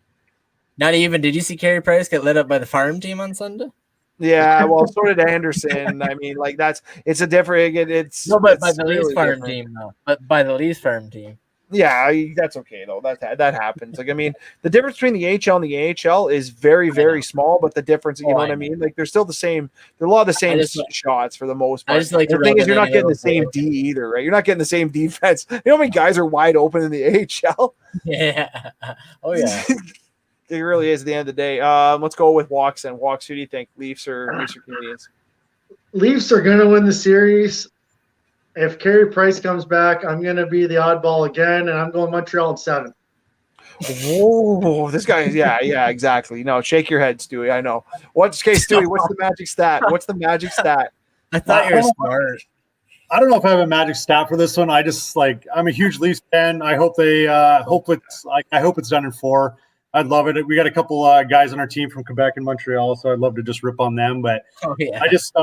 Not even. Did you see Carey Price get lit up by the farm team on Sunday? Yeah, well, so did Anderson. I mean, like it's a different. It's no, but it's by the Leafs really farm different. team, though. But by the Leafs farm team. Yeah, that's okay though. That happens. Like I mean, the difference between the AHL and the AHL is very very small, but the difference, you know what I mean? Like they're still the same. They're a lot of the same shots for the most part. I just like the thing is, you're not getting the same D either, right? You're not getting the same defense. You know how many guys are wide open in the AHL? Yeah. Oh yeah. It really is at the end of the day. Let's go with Walks then. Walks, who do you think? Leafs or Canadians? Leafs are going to win the series. If Carey Price comes back, I'm going to be the oddball again, and I'm going Montreal in 7. Whoa, this guy is yeah, exactly. No, shake your head, Stewie. I know. Stewie, what's the magic stat? What's the magic stat? I thought you were smart. I don't know if I have a magic stat for this one. I just I'm a huge Leafs fan. I hope I hope it's done in 4. I'd love it. We got a couple guys on our team from Quebec and Montreal, so I'd love to just rip on them. But I just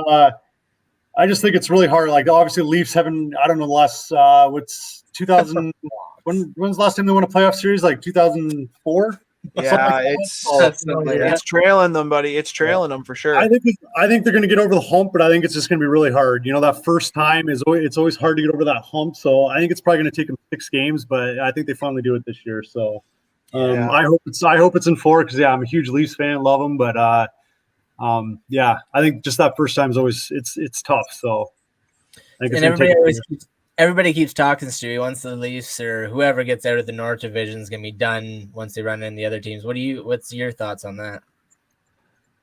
think it's really hard. Like obviously, the Leafs haven't. I don't know the last what's 2000. When's the last time they won a playoff series? Like 2004. Yeah, it's trailing them, buddy. It's trailing them for sure. I think they're going to get over the hump, but I think it's just going to be really hard. You know, that first time it's always hard to get over that hump. So I think it's probably going to take them 6 games, but I think they finally do it this year. So. I hope it's in 4 because I'm a huge Leafs fan, love them, but I think just that first time is always it's tough. So I think everybody keeps talking, Stewie. Once the Leafs or whoever gets out of the North Division is gonna be done once they run in the other teams. What's your thoughts on that?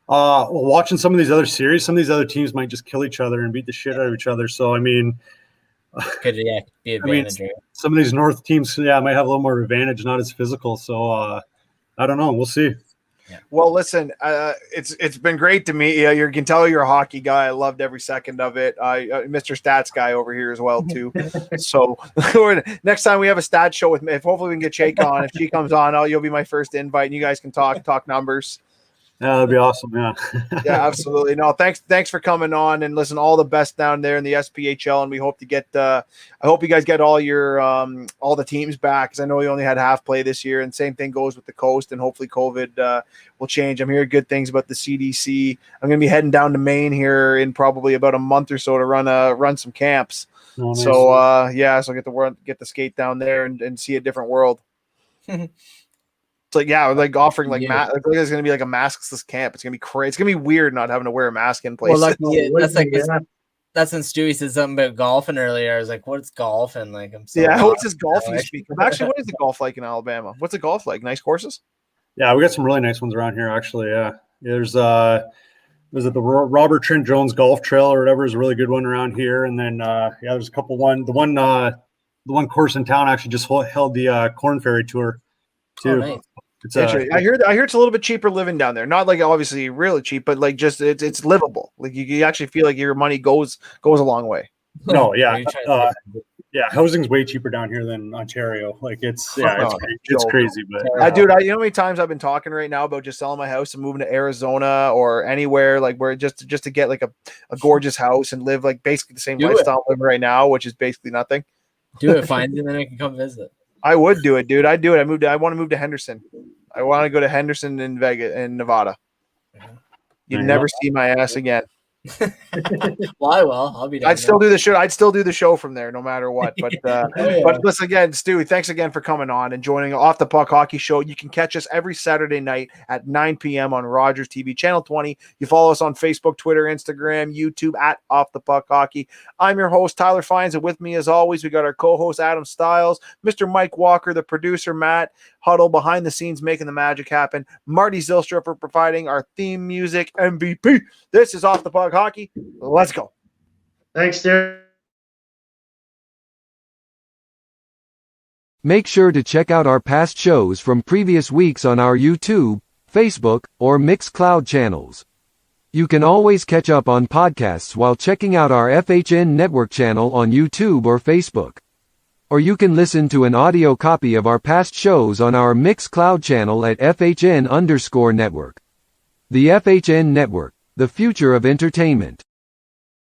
Watching some of these other series, some of these other teams might just kill each other and beat the shit out of each other. So I mean. Could be advantage. Some of these North teams, might have a little more advantage, not as physical. So I don't know. We'll see. Yeah. Well, listen, it's been great to meet you. You can tell you're a hockey guy. I loved every second of it. Mr. Stats guy over here as well too. So next time we have a stat show with me, if hopefully we can get Jake on. If she comes on, you'll be my first invite, and you guys can talk numbers. Yeah, that'd be awesome. Yeah. Yeah, absolutely. No, thanks for coming on, and listen, all the best down there in the SPHL, and we hope to get I hope you guys get all your all the teams back, because I know you only had half play this year, and same thing goes with the coast, and hopefully COVID will change. I'm hearing good things about the CDC. I'm going to be heading down to Maine here in probably about a month or so to run some camps. Oh, nice. So so get the skate down there and see a different world. It's like offering there's gonna be like a maskless camp. It's gonna be crazy. It's gonna be weird not having to wear a mask in place. Well, that's when Stewie said something about golfing earlier. I was like, "What's golf?" And like, what's this golf you speak of? Actually, what is the golf like in Alabama? What's the golf like? Nice courses? Yeah, we got some really nice ones around here. Actually, yeah. There's the Robert Trent Jones Golf Trail or whatever is a really good one around here. And then there's a couple. The one course in town actually just held the Corn Ferry Tour too. Oh, nice. I hear it's a little bit cheaper living down there. Not like obviously really cheap, but like just it's livable. Like you actually feel like your money goes a long way. No, yeah, housing's way cheaper down here than Ontario. Like it's crazy. But you know how many times I've been talking right now about just selling my house and moving to Arizona or anywhere like where just to get like a gorgeous house and live like basically the same lifestyle I'm living right now, which is basically nothing. Do it, find it, and then I can come visit. I would do it, dude. I'd do it. I want to move to Henderson. I want to go to Henderson in Nevada. You'd never see my ass again. Well, I will. I'll be down I'd still do the show. I'd still do the show from there, no matter what. But yeah. but listen again, Stewie. Thanks again for coming on and joining Off the Puck Hockey Show. You can catch us every Saturday night at 9 p.m. on Rogers TV channel 20. You follow us on Facebook, Twitter, Instagram, YouTube at Off the Puck Hockey. I'm your host Tyler Fines, and with me as always we got our co-host Adam Stiles, Mr. Mike Walker, the producer Matt Huddle behind the scenes making the magic happen, Marty Zilstra for providing our theme music, MVP. This is Off the Puck Hockey. Let's go. Thanks, Derek. Make sure to check out our past shows from previous weeks on our YouTube, Facebook, or Mixcloud channels. You can always catch up on podcasts while checking out our FHN Network channel on YouTube or Facebook. Or you can listen to an audio copy of our past shows on our Mixcloud channel at FHN_Network. The FHN Network, the future of entertainment.